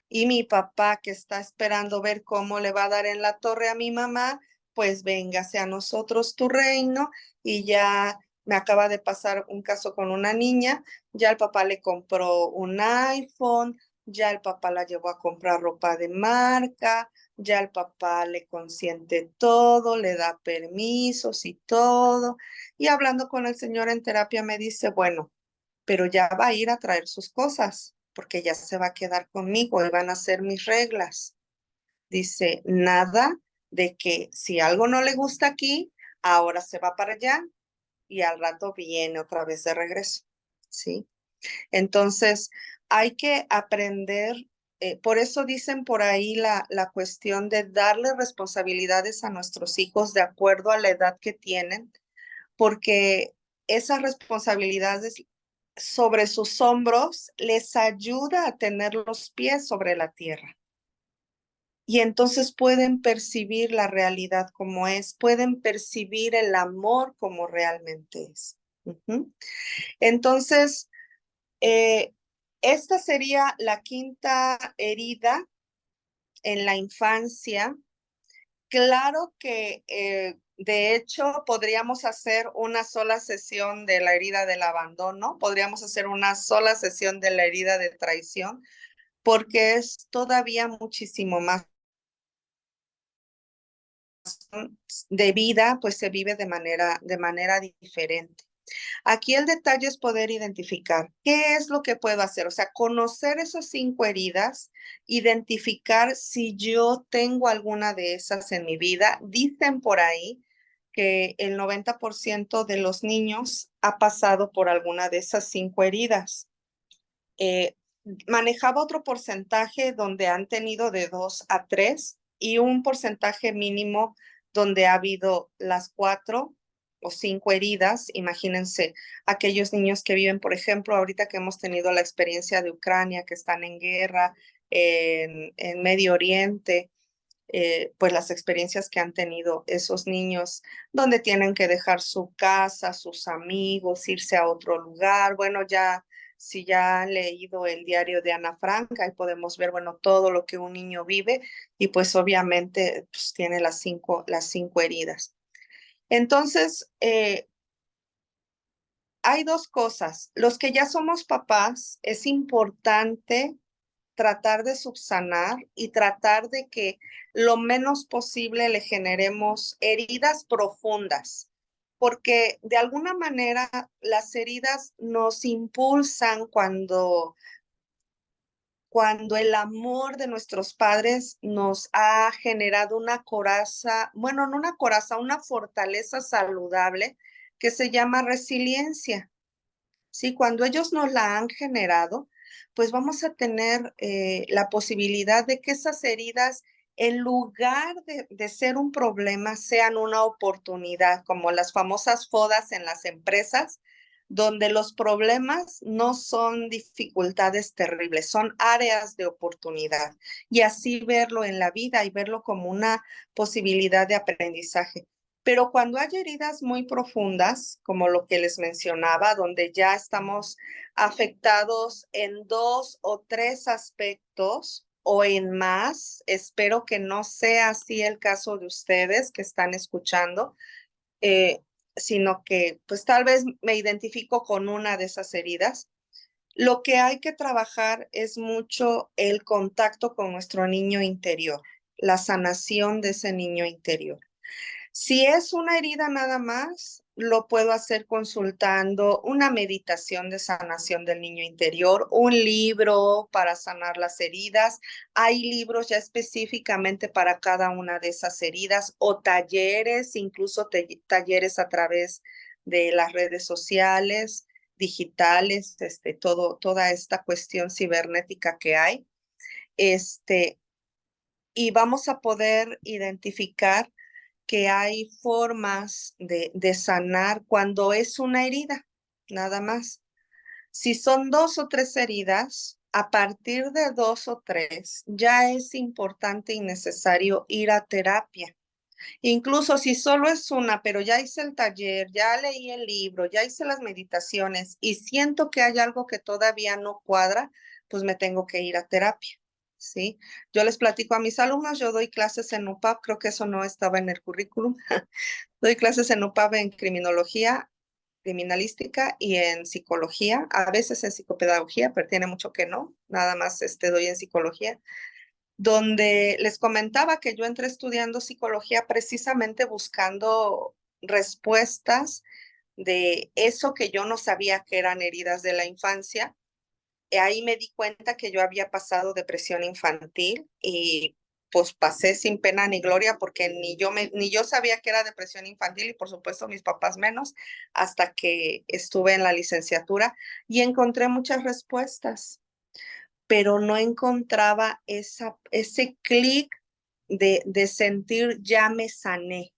Speaker 2: Y mi papá, que está esperando ver cómo le va a dar en la torre a mi mamá, pues véngase a nosotros tu reino. Y ya me acaba de pasar un caso con una niña, ya el papá le compró un iPhone, ya el papá la llevó a comprar ropa de marca, ya el papá le consiente todo, le da permisos y todo. Y hablando con el señor en terapia me dice, bueno, pero ya va a ir a traer sus cosas, porque ya se va a quedar conmigo y van a ser mis reglas. Dice, nada de que si algo no le gusta aquí, ahora se va para allá y al rato viene otra vez de regreso, ¿sí? Entonces, hay que aprender, por eso dicen por ahí la cuestión de darle responsabilidades a nuestros hijos de acuerdo a la edad que tienen, porque esas responsabilidades sobre sus hombros les ayuda a tener los pies sobre la tierra. Y entonces pueden percibir la realidad como es, pueden percibir el amor como realmente es. Entonces, esta sería la quinta herida en la infancia. Claro que, de hecho, podríamos hacer una sola sesión de la herida del abandono, podríamos hacer una sola sesión de la herida de traición, porque es todavía muchísimo más de vida, pues se vive de manera diferente. Aquí el detalle es poder identificar qué es lo que puedo hacer, o sea, conocer esas 5 heridas, identificar si yo tengo alguna de esas en mi vida. Dicen por ahí que el 90% de los niños ha pasado por alguna de esas 5 heridas. Eh, Manejaba otro porcentaje donde han tenido de 2 a 3 y un porcentaje mínimo donde ha habido las 4 o 5 heridas. Imagínense aquellos niños que viven, por ejemplo, ahorita que hemos tenido la experiencia de Ucrania, que están en guerra, en Medio Oriente, pues las experiencias que han tenido esos niños, donde tienen que dejar su casa, sus amigos, irse a otro lugar. Bueno, ya, si ya han leído el diario de Ana Frank, ahí podemos ver, bueno, todo lo que un niño vive y pues obviamente pues, tiene las cinco heridas. Entonces, hay dos cosas. Los que ya somos papás, es importante tratar de subsanar y tratar de que lo menos posible le generemos heridas profundas, porque de alguna manera las heridas nos impulsan cuando el amor de nuestros padres nos ha generado una coraza, bueno, no una coraza, una fortaleza saludable que se llama resiliencia. Sí, cuando ellos nos la han generado, pues vamos a tener la posibilidad de que esas heridas, en lugar de ser un problema, sean una oportunidad, como las famosas fodas en las empresas, donde los problemas no son dificultades terribles, son áreas de oportunidad. Y así verlo en la vida y verlo como una posibilidad de aprendizaje. Pero cuando hay heridas muy profundas, como lo que les mencionaba, donde ya estamos afectados en 2 o 3 aspectos o en más, espero que no sea así el caso de ustedes que están escuchando, eh, sino que pues tal vez me identifico con una de esas heridas. Lo que hay que trabajar es mucho el contacto con nuestro niño interior, la sanación de ese niño interior. Si es una herida nada más, lo puedo hacer consultando una meditación de sanación del niño interior, un libro para sanar las heridas. Hay libros ya específicamente para cada una de esas heridas o talleres, incluso talleres a través de las redes sociales, digitales, toda esta cuestión cibernética que hay. Y vamos a poder identificar que hay formas de sanar cuando es una herida, nada más. Si son 2 o 3 heridas, a partir de 2 o 3, ya es importante y necesario ir a terapia. Incluso si solo es una, pero ya hice el taller, ya leí el libro, ya hice las meditaciones y siento que hay algo que todavía no cuadra, pues me tengo que ir a terapia, ¿sí? Yo les platico a mis alumnos, yo doy clases en UPAP, creo que eso no estaba en el currículum. Doy clases en UPAP en criminología, criminalística y en psicología, a veces en psicopedagogía, pero tiene mucho que no, nada más doy en psicología, donde les comentaba que yo entré estudiando psicología precisamente buscando respuestas de eso que yo no sabía que eran heridas de la infancia. Y ahí me di cuenta que yo había pasado depresión infantil y pues pasé sin pena ni gloria porque ni yo sabía que era depresión infantil y por supuesto mis papás menos hasta que estuve en la licenciatura y encontré muchas respuestas, pero no encontraba ese clic de sentir ya me sané.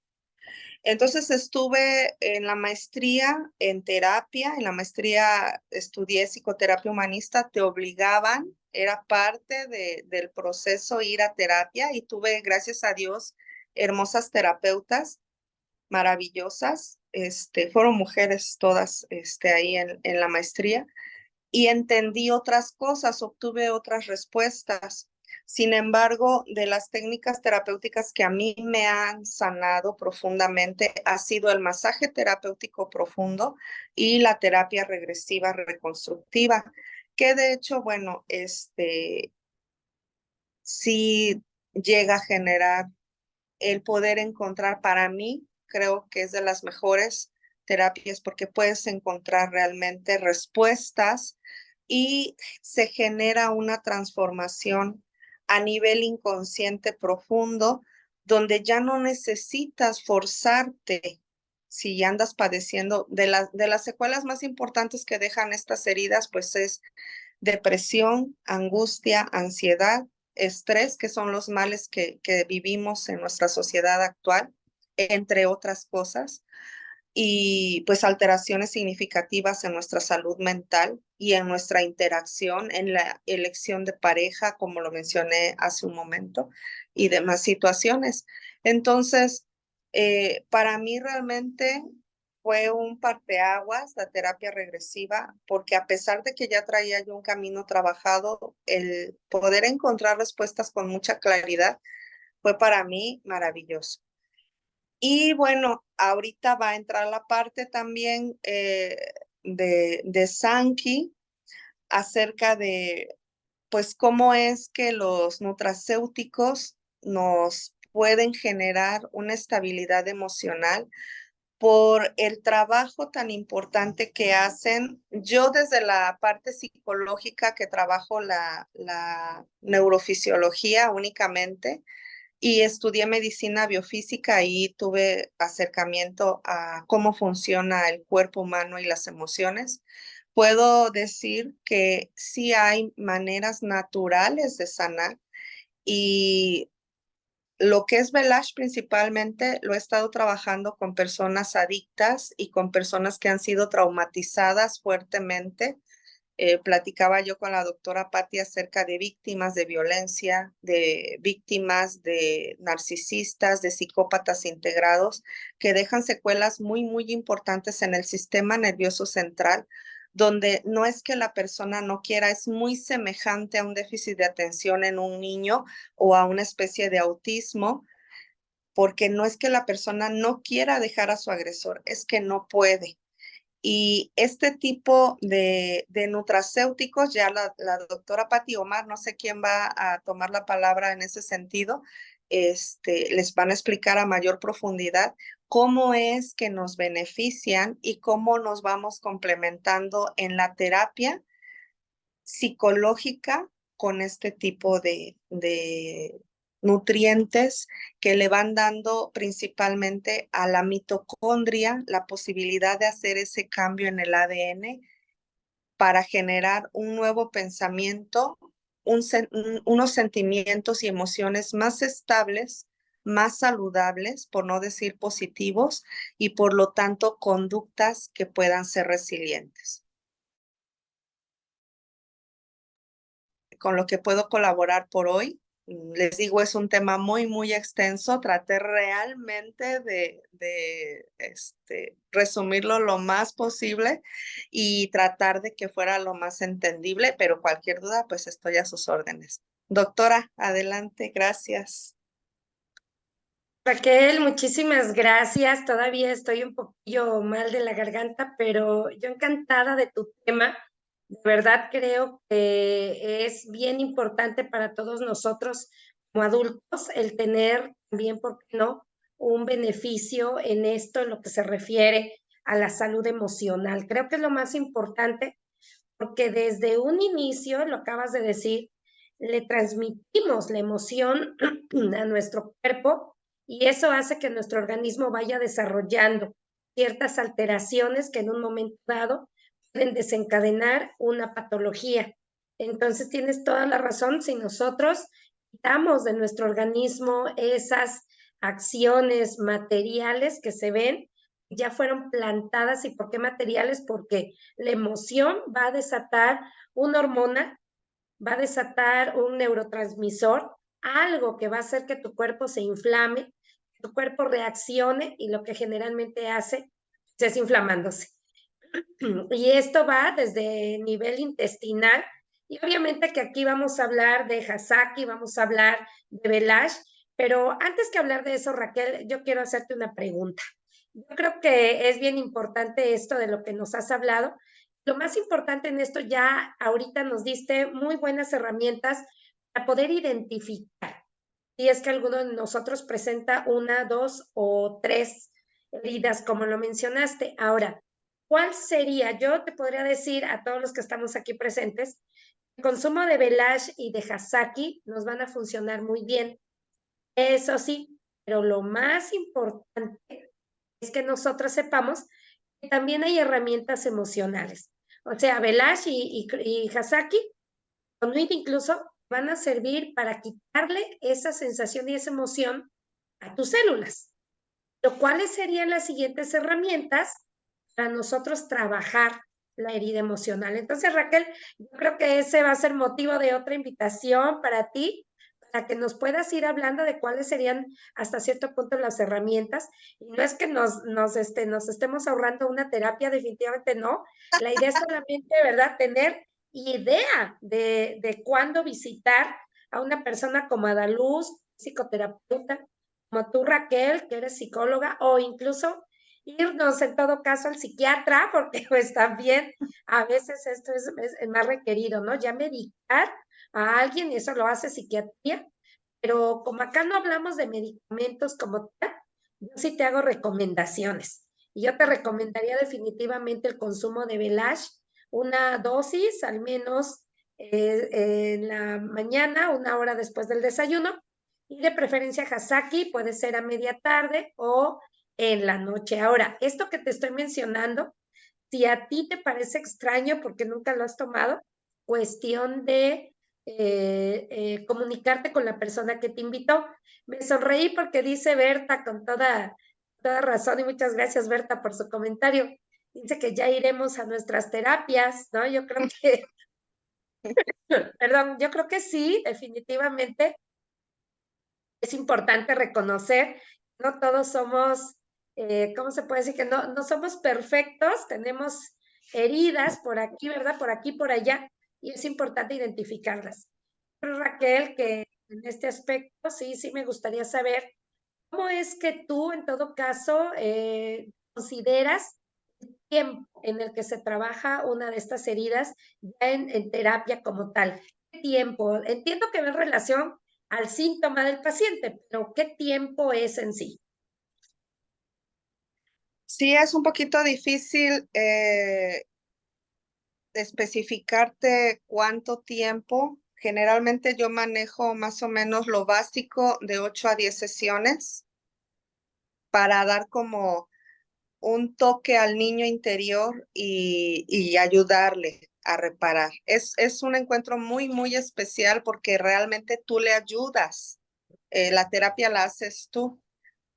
Speaker 2: Entonces estuve en la maestría en terapia, en la maestría estudié psicoterapia humanista, te obligaban, era parte del proceso ir a terapia y tuve, gracias a Dios, hermosas terapeutas maravillosas, fueron mujeres todas ahí en la maestría y entendí otras cosas, obtuve otras respuestas. Sin embargo, de las técnicas terapéuticas que a mí me han sanado profundamente ha sido el masaje terapéutico profundo y la terapia regresiva reconstructiva, que de hecho, bueno, sí llega a generar el poder encontrar para mí, creo que es de las mejores terapias porque puedes encontrar realmente respuestas y se genera una transformación a nivel inconsciente profundo donde ya no necesitas forzarte si andas padeciendo de las secuelas más importantes que dejan estas heridas, pues es depresión, angustia, ansiedad, estrés, que son los males que vivimos en nuestra sociedad actual, entre otras cosas, y pues alteraciones significativas en nuestra salud mental y en nuestra interacción, en la elección de pareja, como lo mencioné hace un momento, y demás situaciones. Entonces, para mí realmente fue un parteaguas la terapia regresiva, porque a pesar de que ya traía yo un camino trabajado, el poder encontrar respuestas con mucha claridad fue para mí maravilloso. Y bueno, ahorita va a entrar la parte también de Sankey acerca de, pues, cómo es que los nutracéuticos nos pueden generar una estabilidad emocional por el trabajo tan importante que hacen. Yo desde la parte psicológica que trabajo la neurofisiología únicamente y estudié medicina biofísica y tuve acercamiento a cómo funciona el cuerpo humano y las emociones. Puedo decir que sí hay maneras naturales de sanar y lo que es Velash principalmente lo he estado trabajando con personas adictas y con personas que han sido traumatizadas fuertemente. Platicaba yo con la doctora Patti acerca de víctimas de violencia, de víctimas de narcisistas, de psicópatas integrados, que dejan secuelas muy, muy importantes en el sistema nervioso central, donde no es que la persona no quiera, es muy semejante a un déficit de atención en un niño o a una especie de autismo, porque no es que la persona no quiera dejar a su agresor, es que no puede. Y este tipo de nutracéuticos, ya la doctora Patti Omar, no sé quién va a tomar la palabra en ese sentido, les van a explicar a mayor profundidad cómo es que nos benefician y cómo nos vamos complementando en la terapia psicológica con este tipo de nutrientes que le van dando principalmente a la mitocondria la posibilidad de hacer ese cambio en el ADN para generar un nuevo pensamiento, unos sentimientos y emociones más estables, más saludables, por no decir positivos, y por lo tanto conductas que puedan ser resilientes. con lo que puedo colaborar por hoy. Les digo, es un tema muy, muy extenso. Traté realmente de resumirlo lo más posible y tratar de que fuera lo más entendible, pero cualquier duda, pues estoy a sus órdenes. Doctora, adelante, gracias.
Speaker 3: Raquel, muchísimas gracias. Todavía estoy un poquillo mal de la garganta, pero yo encantada de tu tema. De verdad creo que es bien importante para todos nosotros como adultos el tener también, ¿por qué no?, un beneficio en esto, en lo que se refiere a la salud emocional. Creo que es lo más importante porque desde un inicio, lo acabas de decir, le transmitimos la emoción a nuestro cuerpo y eso hace que nuestro organismo vaya desarrollando ciertas alteraciones que en un momento dado pueden desencadenar una patología. Entonces tienes toda la razón, si nosotros quitamos de nuestro organismo esas acciones materiales que se ven, ya fueron plantadas. ¿Y por qué materiales? Porque la emoción va a desatar una hormona, va a desatar un neurotransmisor, algo que va a hacer que tu cuerpo se inflame, que tu cuerpo reaccione y lo que generalmente hace es inflamándose. Y esto va desde nivel intestinal y obviamente que aquí vamos a hablar de Hasaki, vamos a hablar de Belash, pero antes que hablar de eso, Raquel, yo quiero hacerte una pregunta. Yo creo que es bien importante esto de lo que nos has hablado. Lo más importante en esto, ya ahorita nos diste muy buenas herramientas para poder identificar si es que alguno de nosotros presenta una, dos o tres heridas, como lo mencionaste. Ahora, ¿cuál sería? Yo te podría decir a todos los que estamos aquí presentes, el consumo de Belash y de Hasaki nos van a funcionar muy bien. Eso sí, pero lo más importante es que nosotros sepamos que también hay herramientas emocionales. O sea, Belash y Hasaki, con Nuit incluso, van a servir para quitarle esa sensación y esa emoción a tus células. Lo cuáles serían las siguientes herramientas para nosotros trabajar la herida emocional. Entonces, Raquel, yo creo que ese va a ser motivo de otra invitación para ti, para que nos puedas ir hablando de cuáles serían hasta cierto punto las herramientas. Y no es que nos estemos ahorrando una terapia, definitivamente no. La idea es solamente, ¿verdad?, tener idea de cuándo visitar a una persona como Adaluz, psicoterapeuta, como tú, Raquel, que eres psicóloga, o incluso irnos en todo caso al psiquiatra, porque pues también a veces esto es más requerido, ¿no? Ya medicar a alguien, y eso lo hace psiquiatría, pero como acá no hablamos de medicamentos como tal, yo sí te hago recomendaciones. Y yo te recomendaría definitivamente el consumo de Belash, una dosis al menos en la mañana, una hora después del desayuno, y de preferencia Hasaki, puede ser a media tarde o en la noche. Ahora, esto que te estoy mencionando, si a ti te parece extraño porque nunca lo has tomado, cuestión de comunicarte con la persona que te invitó. Me sonreí porque dice Berta con toda razón, y muchas gracias, Berta, por su comentario. Dice que ya iremos a nuestras terapias, ¿no? Yo creo que, perdón, yo creo que sí, definitivamente es importante reconocer, no todos somos, ¿cómo se puede decir? Que no somos perfectos, tenemos heridas por aquí, ¿verdad? Por aquí, por allá, y es importante identificarlas. Pero Raquel, que en este aspecto sí me gustaría saber cómo es que tú, en todo caso, consideras el tiempo en el que se trabaja una de estas heridas ya en terapia como tal. ¿Qué tiempo? Entiendo que va en relación al síntoma del paciente, pero ¿qué tiempo es en sí?
Speaker 2: Sí, es un poquito difícil especificarte cuánto tiempo. Generalmente yo manejo más o menos lo básico de 8 a 10 sesiones para dar como un toque al niño interior y ayudarle a reparar. Es un encuentro muy, muy especial porque realmente tú le ayudas. La terapia la haces tú.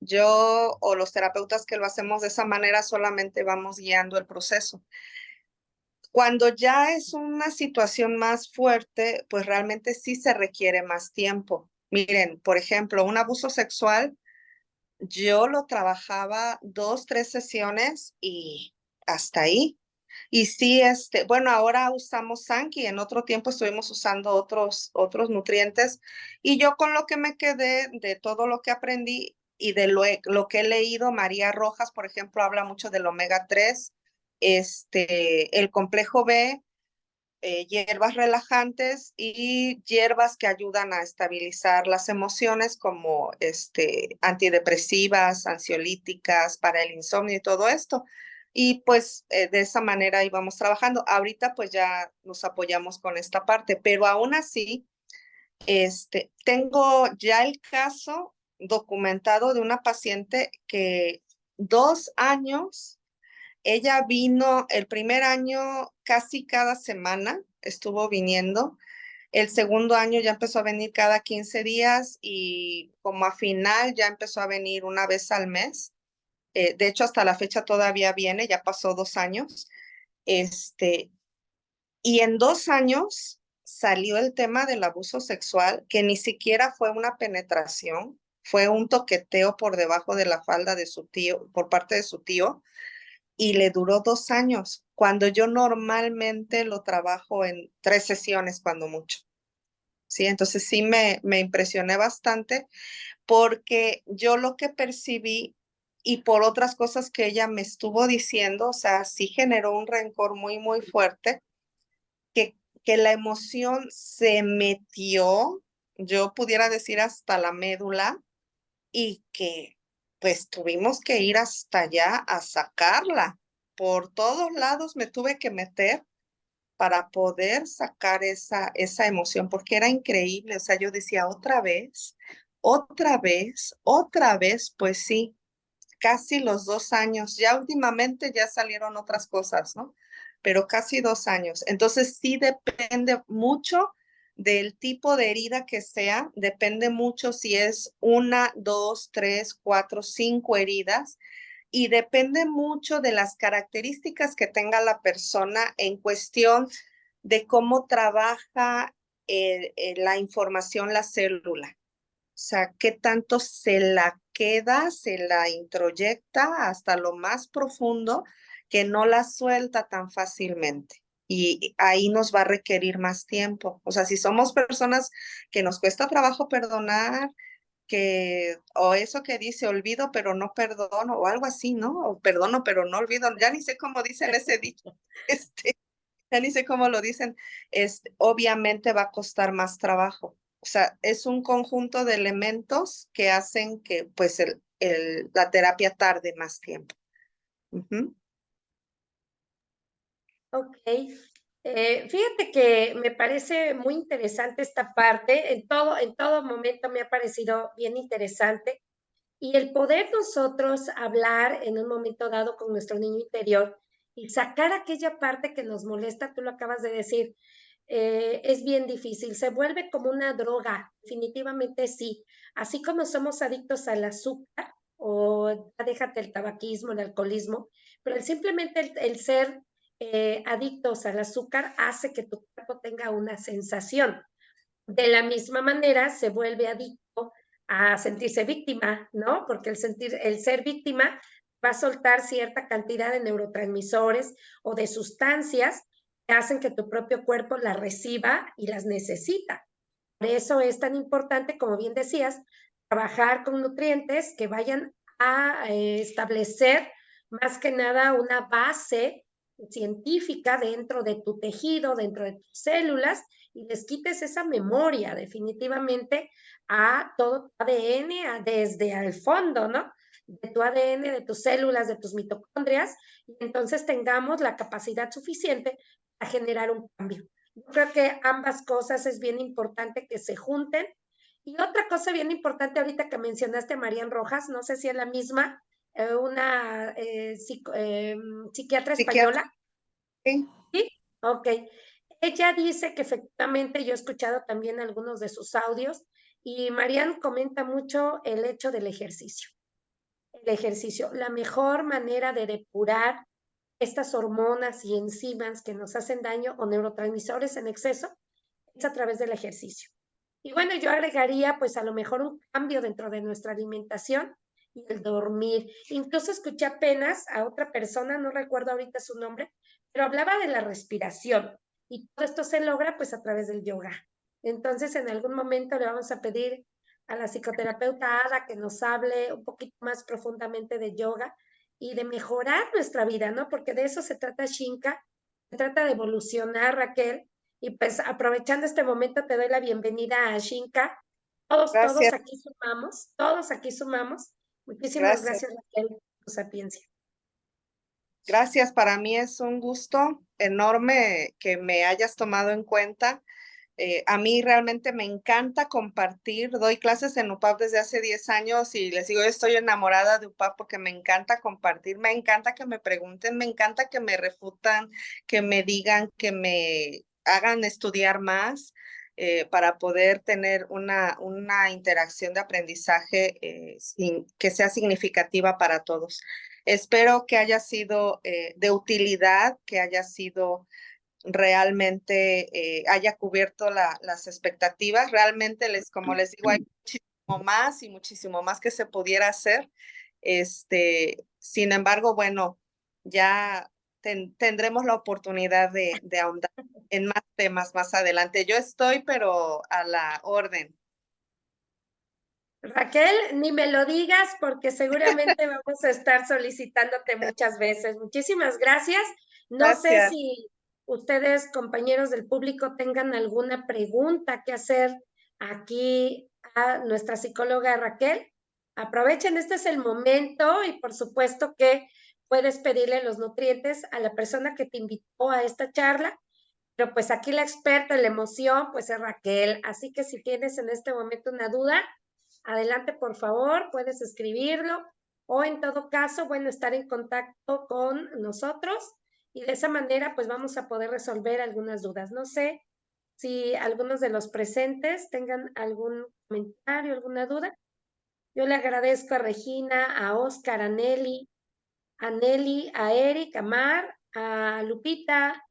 Speaker 2: Yo o los terapeutas que lo hacemos de esa manera solamente vamos guiando el proceso. Cuando ya es una situación más fuerte, pues realmente sí se requiere más tiempo. Miren, por ejemplo, un abuso sexual, yo lo trabajaba 2, 3 sesiones y hasta ahí. Y sí, bueno, ahora usamos Sankey, en otro tiempo estuvimos usando otros nutrientes, y yo con lo que me quedé de todo lo que aprendí y de lo que he leído, María Rojas, por ejemplo, habla mucho del omega 3, el complejo B, hierbas relajantes y hierbas que ayudan a estabilizar las emociones como antidepresivas, ansiolíticas, para el insomnio y todo esto. Y pues de esa manera íbamos trabajando. Ahorita pues ya nos apoyamos con esta parte, pero aún así, tengo ya el caso documentado de una paciente que 2 años, ella vino el primer año casi cada semana, estuvo viniendo. El segundo año ya empezó a venir cada 15 días y como a final ya empezó a venir una vez al mes. De hecho, hasta la fecha todavía viene, ya pasó 2 años. Este, y en 2 años salió el tema del abuso sexual, que ni siquiera fue una penetración, fue un toqueteo por debajo de la falda de su tío, por parte de su tío, y le duró 2 años, cuando yo normalmente lo trabajo en 3 sesiones, cuando mucho. Sí, entonces sí me impresioné bastante porque yo lo que percibí y por otras cosas que ella me estuvo diciendo, o sea, sí generó un rencor muy, muy fuerte, que, que la emoción se metió, yo pudiera decir hasta la médula, y que pues tuvimos que ir hasta allá a sacarla. Por todos lados me tuve que meter para poder sacar esa emoción, porque era increíble. O sea, yo decía, otra vez, pues sí, casi los 2 años. Ya últimamente ya salieron otras cosas, ¿no? Pero casi 2 años. Entonces sí depende mucho del tipo de herida que sea, depende mucho si es 1, 2, 3, 4, 5 heridas, y depende mucho de las características que tenga la persona en cuestión de cómo trabaja la información la célula. O sea, qué tanto se la queda, se la introyecta hasta lo más profundo, que no la suelta tan fácilmente. Y ahí nos va a requerir más tiempo. O sea, si somos personas que nos cuesta trabajo perdonar, o eso que dice, olvido pero no perdono, o algo así, ¿no? O perdono pero no olvido, ya ni sé cómo dicen ese dicho, ya ni sé cómo lo dicen, obviamente va a costar más trabajo. O sea, es un conjunto de elementos que hacen que pues la terapia tarde más tiempo. Ujú.
Speaker 3: Ok. Fíjate que me parece muy interesante esta parte. En todo momento me ha parecido bien interesante. Y el poder nosotros hablar en un momento dado con nuestro niño interior y sacar aquella parte que nos molesta, tú lo acabas de decir, es bien difícil. Se vuelve como una droga, definitivamente sí. Así como somos adictos al azúcar o ya déjate el tabaquismo, el alcoholismo, pero simplemente el ser adictos al azúcar hace que tu cuerpo tenga una sensación. De la misma manera se vuelve adicto a sentirse víctima, ¿no? Porque el ser víctima va a soltar cierta cantidad de neurotransmisores o de sustancias que hacen que tu propio cuerpo las reciba y las necesita. Por eso es tan importante, como bien decías, trabajar con nutrientes que vayan a establecer más que nada una base científica dentro de tu tejido, dentro de tus células, y les quites esa memoria definitivamente a todo tu ADN, desde al fondo, ¿no? De tu ADN, de tus células, de tus mitocondrias, y entonces tengamos la capacidad suficiente para generar un cambio. Yo creo que ambas cosas es bien importante que se junten. Y otra cosa bien importante ahorita que mencionaste a Marian Rojas, no sé si es la misma, una psiquiatra
Speaker 2: Psiquiatra,
Speaker 3: española.
Speaker 2: sí.
Speaker 3: ¿Sí? Ok. Ella dice que efectivamente yo he escuchado también algunos de sus audios y Marian comenta mucho el hecho del ejercicio. El ejercicio, la mejor manera de depurar estas hormonas y enzimas que nos hacen daño o neurotransmisores en exceso es a través del ejercicio. Y bueno, yo agregaría pues a lo mejor un cambio dentro de nuestra alimentación y el dormir. Incluso escuché apenas a otra persona, no recuerdo ahorita su nombre, pero hablaba de la respiración y todo esto se logra pues a través del yoga. Entonces en algún momento le vamos a pedir a la psicoterapeuta Ada que nos hable un poquito más profundamente de yoga y de mejorar nuestra vida, ¿no? Porque de eso se trata Shinka, se trata de evolucionar, Raquel, y pues aprovechando este momento te doy la bienvenida a Shinka. Todos
Speaker 2: Gracias,
Speaker 3: aquí sumamos, todos aquí sumamos. Muchísimas
Speaker 2: gracias.
Speaker 3: gracias, Raquel, por tu sapiencia.
Speaker 2: Gracias, para mí es un gusto enorme que me hayas tomado en cuenta. A mí realmente me encanta compartir. Doy clases en UPAP desde hace 10 años y les digo, yo estoy enamorada de UPAP porque me encanta compartir, me encanta que me pregunten, me encanta que me refutan, que me digan, que me hagan estudiar más para poder tener una interacción de aprendizaje que sea significativa para todos. Espero que haya sido de utilidad, que haya sido realmente haya cubierto las expectativas. Realmente, como les digo, hay muchísimo más y muchísimo más que se pudiera hacer. Sin embargo, bueno, ya tendremos la oportunidad de ahondar en más temas más adelante. Yo estoy, pero a la orden.
Speaker 3: Raquel, ni me lo digas porque seguramente vamos a estar solicitándote muchas veces. Muchísimas gracias. No sé
Speaker 2: Gracias.
Speaker 3: si ustedes, compañeros del público, tengan alguna pregunta que hacer aquí a nuestra psicóloga Raquel. Aprovechen, este es el momento y por supuesto que puedes pedirle los nutrientes a la persona que te invitó a esta charla, pero pues aquí la experta en la emoción pues es Raquel. Así que si tienes en este momento una duda, adelante, por favor, puedes escribirlo o en todo caso, bueno, estar en contacto con nosotros y de esa manera pues vamos a poder resolver algunas dudas. No sé si algunos de los presentes tengan algún comentario, alguna duda. Yo le agradezco a Regina, a Oscar, a Nelly, a Eric, a Mar, a Lupita,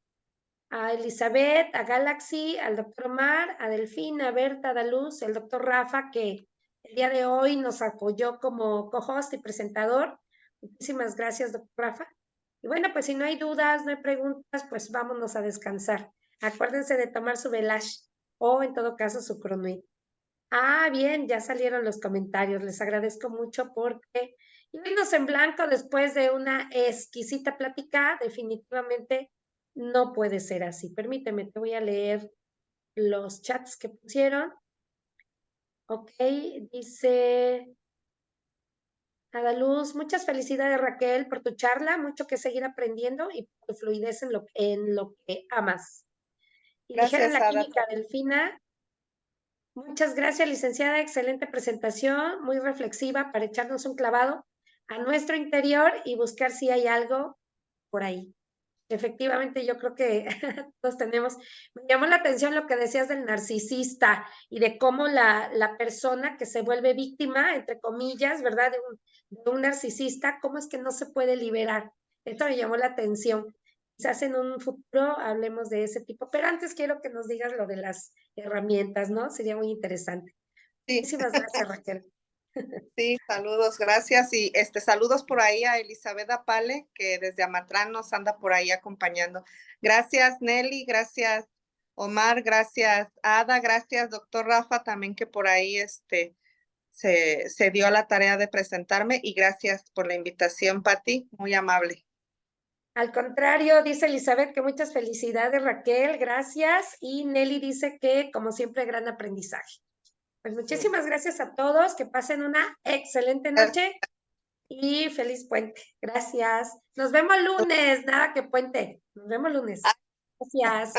Speaker 3: a Elizabeth, a Galaxy, al doctor Omar, a Delfina, a Berta, a Daluz, el doctor Rafa, que el día de hoy nos apoyó como co-host y presentador. Muchísimas gracias, doctor Rafa. Y bueno, pues si no hay dudas, no hay preguntas, pues vámonos a descansar. Acuérdense de tomar su Velash o en todo caso su Cronuit. Ah, bien, ya salieron los comentarios. Les agradezco mucho porque irnos en blanco después de una exquisita plática, definitivamente no puede ser así. Permíteme, te voy a leer los chats que pusieron. Ok, dice Adaluz, muchas felicidades Raquel por tu charla, mucho que seguir aprendiendo y por tu fluidez en lo que amas. Y dijeron
Speaker 2: Gracias,
Speaker 3: la
Speaker 2: Ada.
Speaker 3: química Delfina. Muchas gracias, licenciada. Excelente presentación, muy reflexiva para echarnos un clavado a nuestro interior y buscar si hay algo por ahí. Efectivamente, yo creo que todos tenemos. Me llamó la atención lo que decías del narcisista y de cómo la persona que se vuelve víctima, entre comillas, ¿verdad? De un narcisista, cómo es que no se puede liberar. Esto me llamó la atención. Quizás en un futuro hablemos de ese tipo, pero antes quiero que nos digas lo de las herramientas, ¿no? Sería muy interesante.
Speaker 2: Sí.
Speaker 3: Muchísimas gracias, Raquel.
Speaker 2: Sí, saludos, gracias. Y saludos por ahí a Elizabeth Apale, que desde Amatlán nos anda por ahí acompañando. Gracias, Nelly, gracias, Omar, gracias, Ada, gracias, doctor Rafa, también que por ahí se dio a la tarea de presentarme y gracias por la invitación, Pati, muy amable.
Speaker 3: Al contrario, dice Elizabeth que muchas felicidades, Raquel, gracias. Y Nelly dice que, como siempre, gran aprendizaje. Pues muchísimas gracias a todos, que pasen una excelente noche y feliz puente. Gracias. Nos vemos lunes, nada que puente. Nos vemos lunes. Gracias.